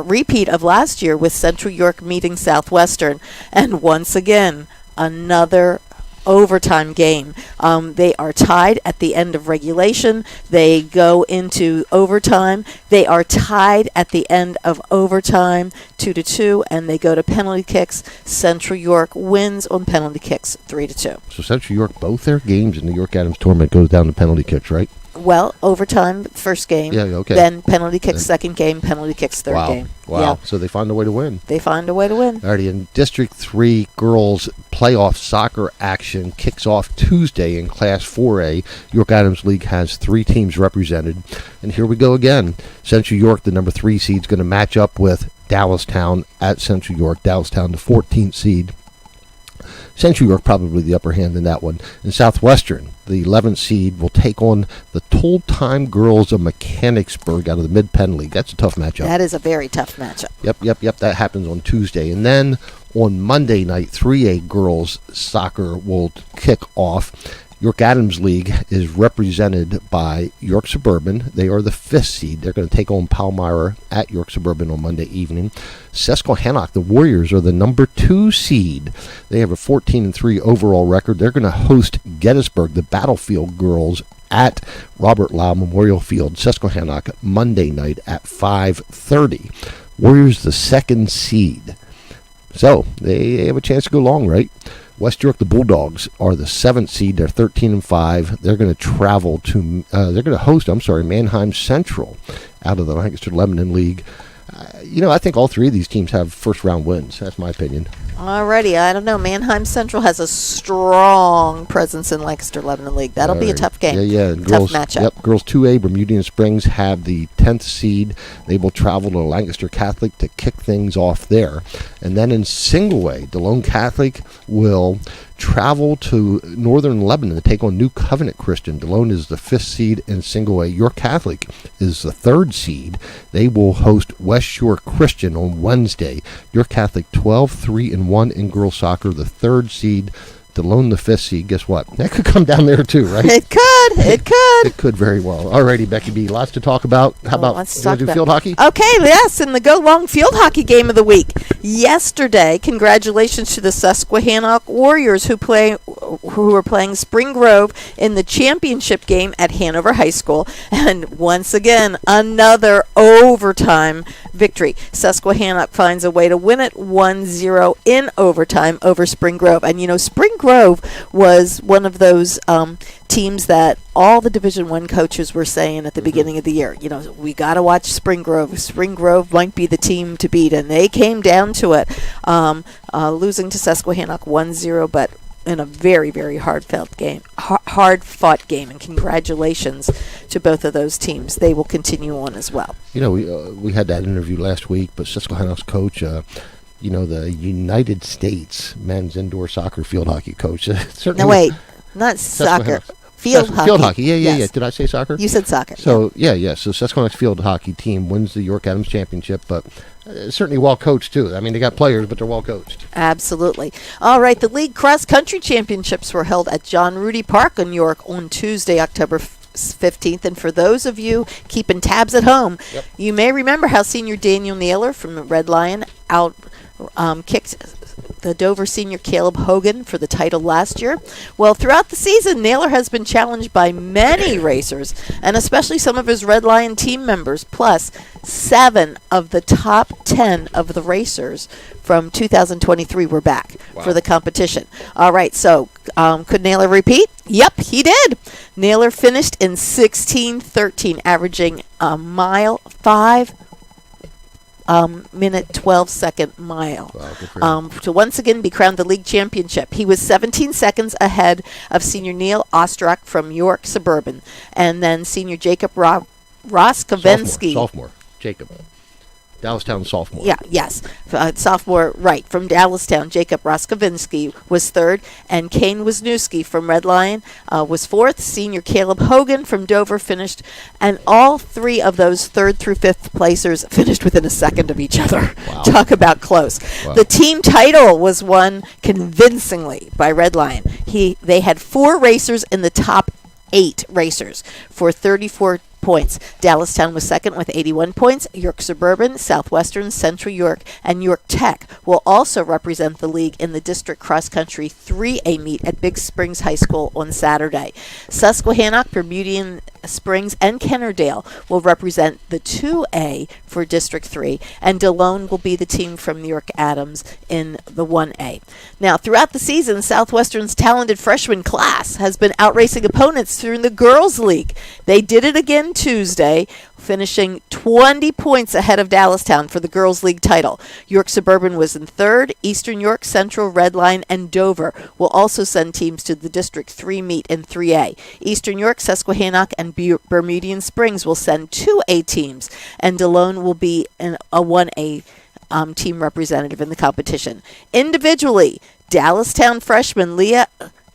repeat of last year with Central York meeting Southwestern, and once again another overtime game. They are tied at the end of regulation. They go into overtime. They are tied at the end of overtime 2-2, and they go to penalty kicks. Central York wins on penalty kicks 3-2. So Central York, both their games in the York Adams tournament goes down to penalty kicks, right? Well, overtime first game. Yeah, okay. Then penalty kicks second game, penalty kicks third game. Wow. Yeah. So they find a way to win. They find a way to win. Alrighty, in District 3 girls playoff soccer action kicks off Tuesday in Class 4A. York Adams League has 3 teams represented. And here we go again. Central York, the number 3 seed, is going to match up with Dallastown at Central York. Dallastown, the 14th seed. Central York probably the upper hand in that one. And Southwestern, the 11th seed, will take on the Told-Time Girls of Mechanicsburg out of the Mid-Penn League. That's a tough matchup. That is a very tough matchup. Yep. That happens on Tuesday. And then on Monday night, 3A girls soccer will kick off. York Adams League is represented by York Suburban. They are the 5th seed. They're going to take on Palmyra at York Suburban on Monday evening. Susquehannock, the Warriors, are the number 2 seed. They have a 14-3 overall record. They're going to host Gettysburg, the Battlefield Girls, at Robert Lau Memorial Field, Susquehannock, Monday night at 5:30. Warriors, the 2nd seed. So they have a chance to go long, right? West York, the Bulldogs, are the 7th seed. They're 13-5. They're going to travel to, they're going to host, Mannheim Central out of the Lancaster Lebanon League. I think all 3 of these teams have first-round wins. That's my opinion. Alrighty, I don't know. Mannheim Central has a strong presence in Lancaster Lebanon League. That'll be a tough game. Yeah. Tough matchup. Yep. Girls 2A, Bermudian Springs have the 10th seed. They will travel to Lancaster Catholic to kick things off there. And then in single A, DeLone Catholic will travel to Northern Lebanon to take on New Covenant Christian. DeLone is the 5th seed in single A. York Catholic is the 3rd seed. They will host West York Christian on Wednesday. York Catholic 12-3-1 in girls soccer, the 3rd seed. DeLone, the 5th seed. Guess what? That could come down there too, right? It could. It could very well. Alrighty, Becky B. Lots to talk about. How about let's talk about field hockey? Okay, yes, in the Go Long field hockey game of the week. Yesterday, congratulations to the Susquehannock Warriors who were playing Spring Grove in the championship game at Hanover High School. And once again, another overtime victory. Susquehannock finds a way to win it 1-0 in overtime over Spring Grove. And Spring Grove was one of those teams that all the Division I coaches were saying at the beginning of the year. We got to watch Spring Grove. Spring Grove might be the team to beat, and they came down to it, losing to Susquehannock 1-0, but in a very, very hard-fought game. And congratulations to both of those teams. They will continue on as well. We had that interview last week, but Susquehannock's coach, the United States men's indoor soccer field hockey coach. No, wait, not soccer. Field hockey. Field hockey, yeah. Yes. Did I say soccer? You said soccer. So, yeah. So Susquehannock's field hockey team wins the York Adams Championship, but certainly well coached, too. I mean, they got players, but they're well coached. Absolutely. All right, the League Cross Country Championships were held at John Rudy Park in York on Tuesday, October 15th. And for those of you keeping tabs at home, you may remember how senior Daniel Naylor from the Red Lion kicked the Dover senior Caleb Hogan for the title last year. Well, throughout the season, Naylor has been challenged by many racers, and especially some of his Red Lion team members, plus 7 of the top 10 of the racers from 2023 were back for the competition. All right, so could Naylor repeat? Yep, he did. Naylor finished in 16:13, averaging a mile 5 minute 12-second mile. To once again be crowned the league championship. He was 17 seconds ahead of senior Neil Ostrak from York Suburban, and then senior Jacob Roskowensky. Sophomore. Jacob. Dallastown sophomore. Yeah, yes. Sophomore, right. From Dallastown, Jacob Roskowensky was third, and Kane Wisniewski from Red Lion was fourth. Senior Caleb Hogan from Dover finished, and all 3 of those third through fifth placers finished within a second of each other. Wow. Talk about close. Wow. The team title was won convincingly by Red Lion. They had 4 racers in the top 8 racers for 34 points. Dallastown was second with 81 points. York Suburban, Southwestern, Central York, and York Tech will also represent the league in the district cross-country 3A meet at Big Springs High School on Saturday. Susquehannock, Bermudian Springs, and Kennerdale will represent the 2A for District 3, and DeLone will be the team from York Adams in the 1A. Now, throughout the season, Southwestern's talented freshman class has been outracing opponents through the Girls League. They did it again Tuesday, finishing 20 points ahead of Dallastown for the Girls League title. York Suburban was in third. Eastern York, Central, Red Lion, and Dover will also send teams to the District 3 meet in 3A. Eastern York, Susquehannock, and Bermudian Springs will send 2A teams, and DeLone will be a 1A team representative in the competition. Individually, Dallastown freshman Leah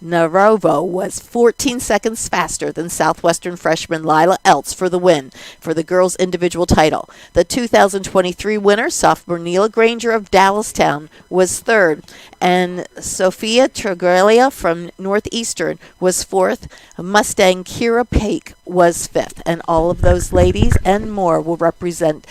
Narovo was 14 seconds faster than Southwestern freshman Lila Eltz for the win for the girls' individual title. The 2023 winner, sophomore Neela Granger of Dallastown, was third, and Sophia Trigrelia from Northeastern was fourth. Mustang Kira Paik was fifth, and all of those ladies and more will represent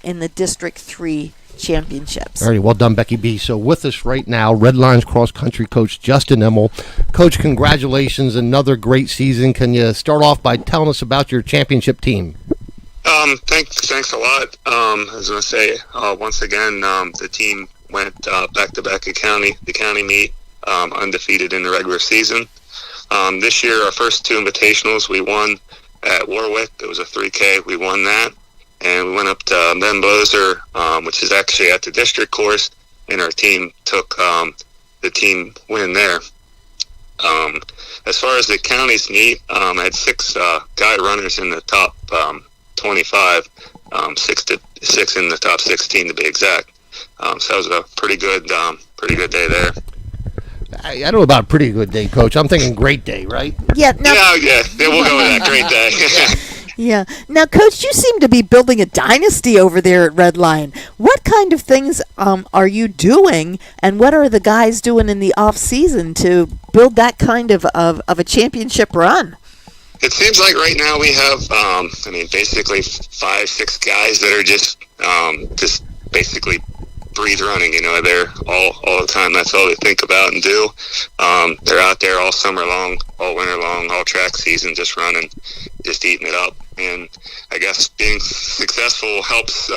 in the District 3 championships. All right, well done, Becky B. So with us right now, Red Lions cross-country coach Justin Immel. Coach, congratulations, another great season. Can you start off by telling us about your championship team? Thanks a lot. I was going to say, once again, the team went back-to-back the county meet, undefeated in the regular season. This year, our first 2 invitationals, we won at Warwick. It was a 3K. We won that. And we went up to Ben Bloser, which is actually at the district course, and our team took the team win there. As far as the counties meet, I had 6 guy runners in the top 25, 6 in the top 16 to be exact. So that was a pretty good day there. I don't know about a pretty good day, Coach. I'm thinking great day, right? Yeah. Yeah, we'll go with that. Great day. Yeah. Now, Coach, you seem to be building a dynasty over there at Red Lion. What kind of things are you doing, and what are the guys doing in the off season to build that kind of a championship run? It seems like right now we have, basically 5-6 guys that are just basically breathe running. They're all the time. That's all they think about and do. They're out there all summer long, all winter long, all track season, just running, just eating it up. And I guess being successful helps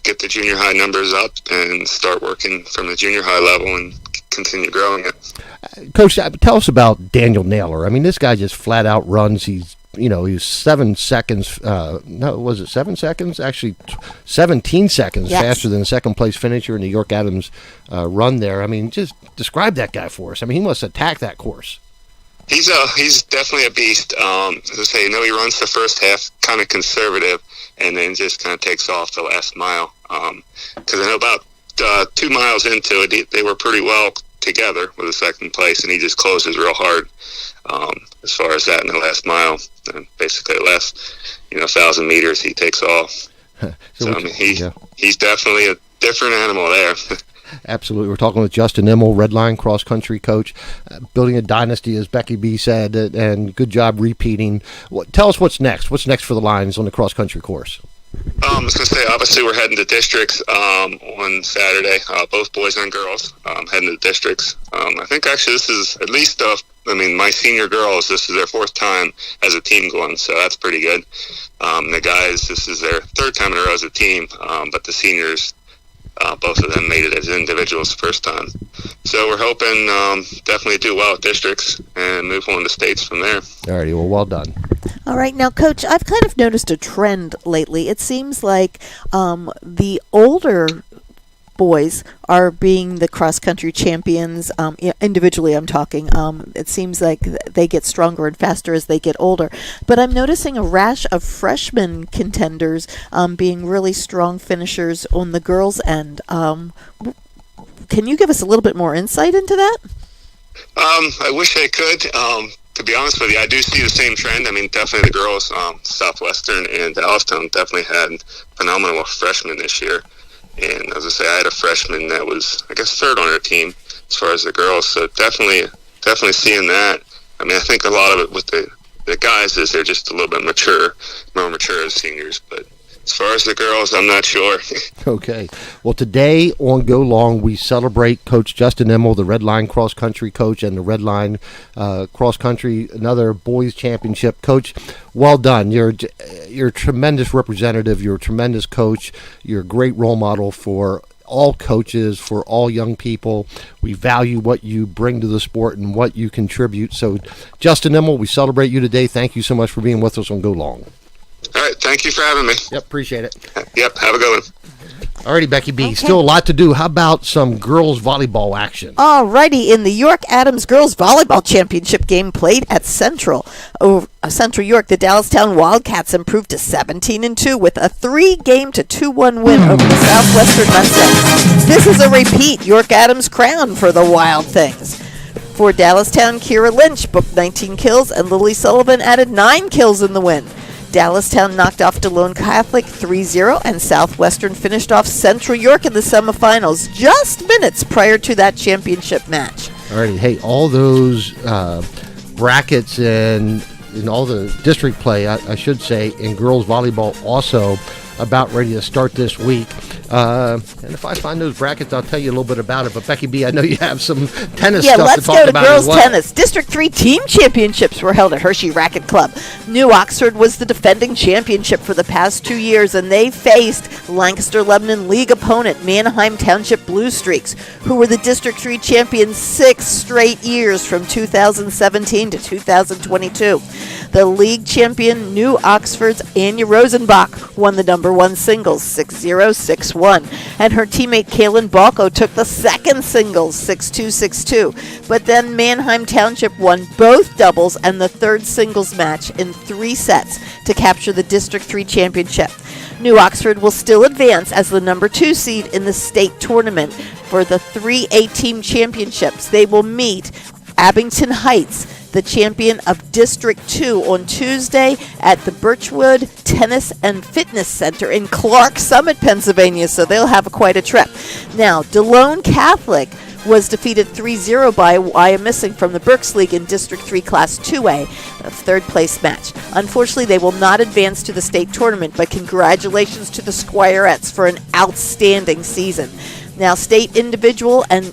get the junior high numbers up and start working from the junior high level and continue growing it. Coach, tell us about Daniel Naylor. I mean, this guy just flat out runs. He's 7 seconds. Was it 7 seconds? Actually, 17 seconds faster than the second place finisher in the York Adams run there. I mean, just describe that guy for us. I mean, he must attack that course. He's definitely a beast. As I say, he runs the first half kind of conservative, and then just kind of takes off the last mile. Because I know about 2 miles into it, they were pretty well together with the second place, and he just closes real hard as far as that in the last mile. And basically, the last 1,000 meters, he takes off. He's definitely a different animal there. Absolutely. We're talking with Justin Immel, Red Lion cross-country coach, building a dynasty, as Becky B said, and good job repeating. Tell us what's next. What's next for the Lions on the cross-country course? I was going to say, obviously, we're heading to districts on Saturday, both boys and girls heading to districts. I think actually this is at least, my senior girls, this is their 4th time as a team going, so that's pretty good. The guys, this is their 3rd time in a row as a team, but the seniors, both of them made it as individuals the first time. So we're hoping definitely do well at districts and move on to states from there. All righty, well done. All right, now, Coach, I've kind of noticed a trend lately. It seems like the older boys are being the cross-country champions. Individually, I'm talking. It seems like they get stronger and faster as they get older. But I'm noticing a rash of freshman contenders being really strong finishers on the girls' end. Can you give us a little bit more insight into that? I wish I could. To be honest with you, I do see the same trend. I mean, definitely the girls, Southwestern and Dallastown definitely had phenomenal freshmen this year. And as I say, I had a freshman that was, I guess, 3rd on our team as far as the girls. So definitely seeing that. I mean, I think a lot of it with the guys is they're just a little bit more mature as seniors. But as far as the girls, I'm not sure. Okay. Well, today on Go Long, we celebrate Coach Justin Emmel, the Red Line Cross Country coach, and the Red Line Cross Country, another boys championship. Coach, well done. You're a tremendous representative. You're a tremendous coach. You're a great role model for all coaches, for all young people. We value what you bring to the sport and what you contribute. So, Justin Emmel, we celebrate you today. Thank you so much for being with us on Go Long. All right, thank you for having me. Yep, appreciate it. Yep, have a good one. Alrighty, Becky B. Okay. Still a lot to do. How about some girls volleyball action? Alrighty, in the York Adams Girls Volleyball Championship game played at Central York, the Dallastown Wildcats improved to 17-2 with a 3-game to 2-1 win over the Southwestern Mustangs. This is a repeat York Adams crown for the Wild Things. For Dallastown, Kira Lynch booked 19 kills and Lily Sullivan added 9 kills in the win. Dallastown knocked off DeLone Catholic 3-0, and Southwestern finished off Central York in the semifinals just minutes prior to that championship match. All right, hey, all those brackets and all the district play, I should say, in girls volleyball also about ready to start this week. And if I find those brackets, I'll tell you a little bit about it. But Becky B, I know you have some tennis stuff to talk about as well. Yeah, let's go to girls tennis. District 3 team championships were held at Hershey Racket Club. New Oxford was the defending championship for the past 2 years, and they faced Lancaster Lebanon League opponent Manheim Township Blue Streaks, who were the District 3 champions 6 straight years from 2017 to 2022. The league champion New Oxford's Anya Rosenbach won the number 1 singles 6-0, 6-1, and her teammate Kaylin Balco took the second singles 6-2, 6-2. But then Manheim Township won both doubles and the third singles match in 3 sets to capture the District 3 championship. New Oxford will still advance as the number 2 seed in the state tournament. For the 3A team championships, they will meet Abington Heights, the champion of District 2, on Tuesday at the Birchwood Tennis and Fitness Center in Clark Summit, Pennsylvania, so they'll have quite a trip. Now, DeLone Catholic was defeated 3-0 by Wyomissing from the Berks League in District 3 Class 2A, a third-place match. Unfortunately, they will not advance to the state tournament, but congratulations to the Squirettes for an outstanding season. Now, state individual and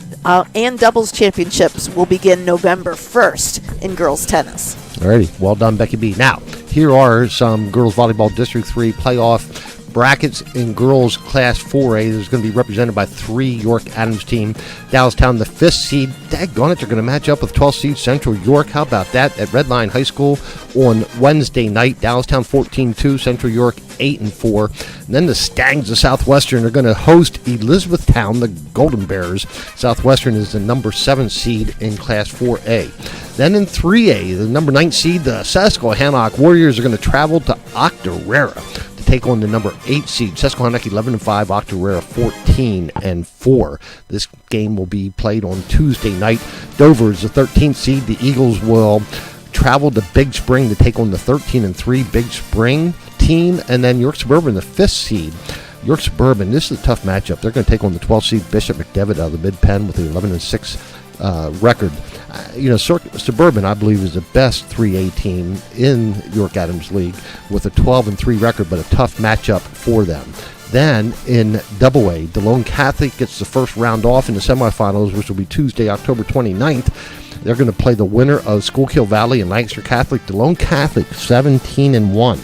doubles championships will begin November 1st in girls tennis. Alrighty, well done, Becky B. Now, here are some girls volleyball District 3 playoff brackets in girls Class 4A. There's going to be represented by 3 York Adams team. Dallastown, the 5th seed. Daggone it, they're going to match up with 12th seed Central York. How about that? At Red Line High School on Wednesday night. Dallastown 14-2, Central York 8-4. And then the Stangs of Southwestern are going to host Elizabethtown, the Golden Bears. Southwestern is the number 7 seed in Class 4A. Then in 3A, the number 9 seed, the Susquehannock Warriors are going to travel to Octorara to take on the number 8 seed, Susquehannock 11-5, Octorara 14-4. This game will be played on Tuesday night. Dover is the 13th seed. The Eagles will travel to Big Spring to take on the 13-3 Big Spring team. And then York Suburban, the 5th seed. York Suburban, this is a tough matchup. They're going to take on the 12th seed Bishop McDevitt out of the Mid-Penn with the 11-6 record. Suburban, I believe, is the best 3A team in York Adams League with a 12-3 record, but a tough matchup for them. Then in Double A, DeLone Catholic gets the first round off in the semifinals, which will be Tuesday, October 29th. They're going to play the winner of Schuylkill Valley and Lancaster Catholic. DeLone Catholic 17-1.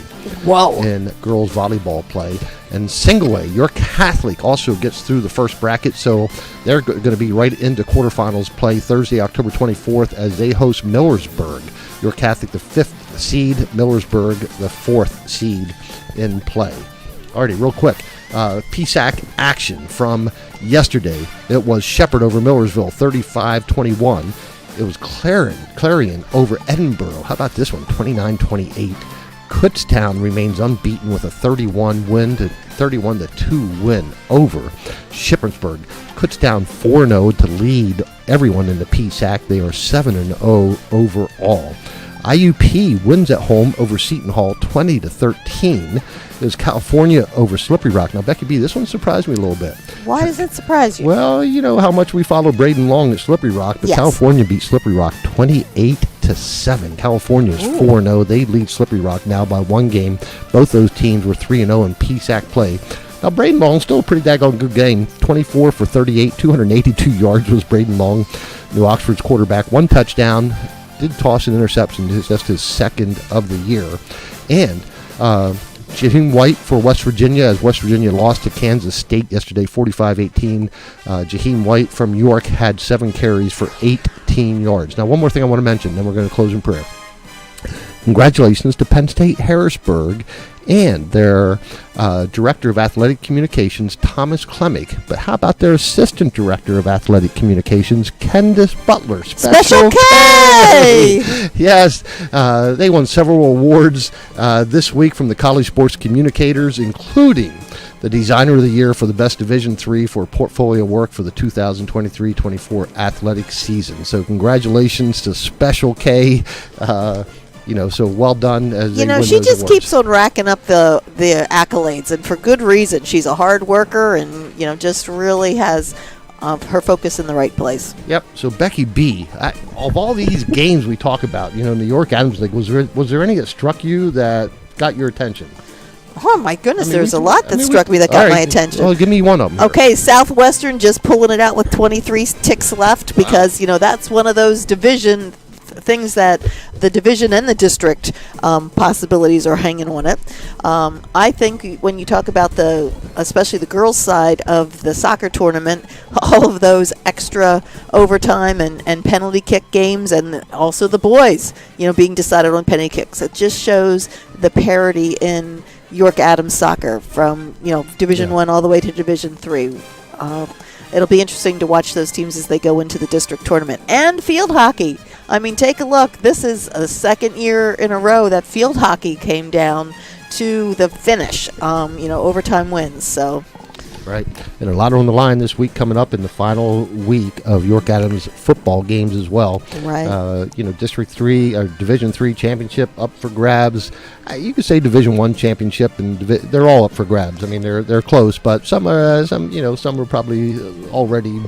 Wow. In girls volleyball play. And single A, York Catholic also gets through the first bracket, so they're going to be right into quarterfinals play Thursday, October 24th, as they host Millersburg. York Catholic, the 5th seed, Millersburg, the 4th seed in play. Alrighty, real quick, PSAC action from yesterday. It was Shepherd over Millersville, 35-21. It was Clarion over Edinburgh. How about this one, 29-28. Kutztown remains unbeaten with a 31-2 win over Shippensburg. Kutztown 4-0 to lead everyone in the PSAC. They are 7-0 overall. IUP wins at home over Seton Hall 20-13. It was California over Slippery Rock. Now, Becky B, this one surprised me a little bit. Why does it surprise you? Well, you know how much we follow Braden Long at Slippery Rock, but Yes. California beat Slippery Rock 28-7. California is 4-0. They lead Slippery Rock now by one game. Both those teams were 3-0 in PSAC play. Now, Braden Long, still a pretty daggone good game. 24 for 38, 282 yards was Braden Long, New Oxford's quarterback. One touchdown. Did toss an interception. It's just his second of the year. And Jaheim White for West Virginia, as West Virginia lost to Kansas State yesterday, 45-18. Jaheim White from York had 7 carries for 18 yards. Now, one more thing I want to mention, then we're going to close in prayer. Congratulations to Penn State Harrisburg and their Director of Athletic Communications, Thomas Klemick. But how about their Assistant Director of Athletic Communications, Kendis Butler? Special K! Yes, they won several awards this week from the College Sports Communicators, including the Designer of the Year for the Best Division III for portfolio work for the 2023-24 athletic season. So congratulations to Special K. So well done. As You they know, win she those just awards. keeps on racking up the accolades, and for good reason. She's a hard worker and, just really has her focus in the right place. Yep. So Becky B, of all these games we talk about, New York Adams League, was there any that struck you that got your attention? Oh, my goodness, there's a lot that struck me that all got right, my attention. Well, give me one of them. Okay, Southwestern just pulling it out with 23 ticks left because, that's one of those division things that the division and the district possibilities are hanging on it. I think when you talk about especially the girls' side of the soccer tournament, all of those extra overtime and penalty kick games, and also the boys, being decided on penalty kicks, it just shows the parity in York Adams soccer from Division 1 all the way to Division 3. It'll be interesting to watch those teams as they go into the district tournament. And field hockey. I mean, take a look. This is a second year in a row that field hockey came down to the finish, overtime wins. So, Right. And a lot on the line this week coming up in the final week of York Adams football games as well. Right. District 3 or Division 3 championship up for grabs. You could say Division 1 championship, and they're all up for grabs. I mean, they're close, but some are probably already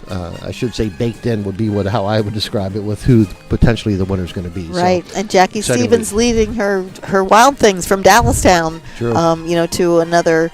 I should say baked in would be how I would describe it, with who potentially the winner's going to be. Right. So, and Jackie Stevens leading her Wild Things from Dallastown, True. To another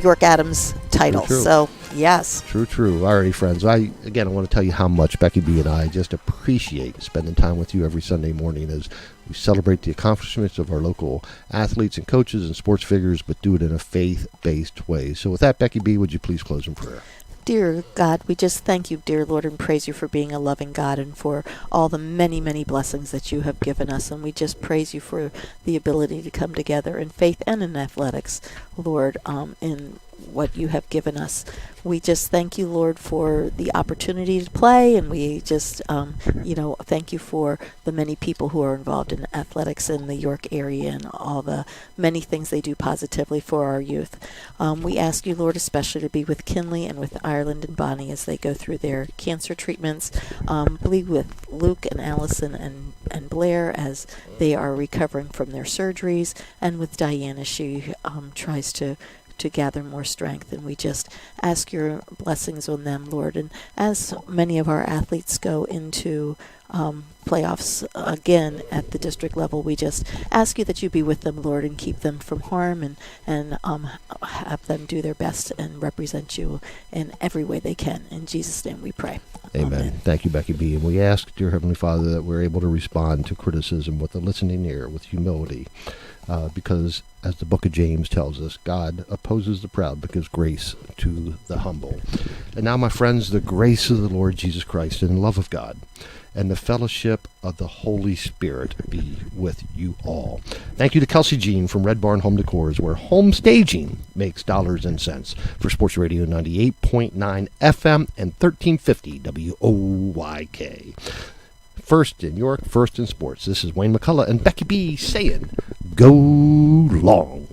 York Adams title. True. So, yes. True. Alrighty, friends. I want to tell you how much Becky B and I just appreciate spending time with you every Sunday morning as we celebrate the accomplishments of our local athletes and coaches and sports figures, but do it in a faith-based way. So with that, Becky B, would you please close in prayer? Dear God, we just thank you, dear Lord, and praise you for being a loving God and for all the many, many blessings that you have given us. And we just praise you for the ability to come together in faith and in athletics, Lord, in what you have given us. We just thank you, Lord, for the opportunity to play, and we just, thank you for the many people who are involved in athletics in the York area and all the many things they do positively for our youth. We ask you, Lord, especially to be with Kinley and with Ireland and Bonnie as they go through their cancer treatments. Be with Luke and Allison and Blair as they are recovering from their surgeries, and with Diane as she tries to gather more strength. And we just ask your blessings on them, Lord. And as many of our athletes go into playoffs again at the district level. We just ask you that you be with them, Lord, and keep them from harm, and have them do their best and represent you in every way they can. In Jesus' name we pray. Amen. Thank you, Becky B. And we ask, dear Heavenly Father, that we're able to respond to criticism with a listening ear, with humility, because, as the book of James tells us, God opposes the proud but gives grace to the humble. And now, my friends, the grace of the Lord Jesus Christ and the love of God and the fellowship of the Holy Spirit be with you all. Thank you to Kelsey Jean from Red Barn Home Decors, where home staging makes dollars and cents, for Sports Radio 98.9 FM and 1350 WOYK. First in York, first in sports. This is Wayne McCullough and Becky B saying, go long.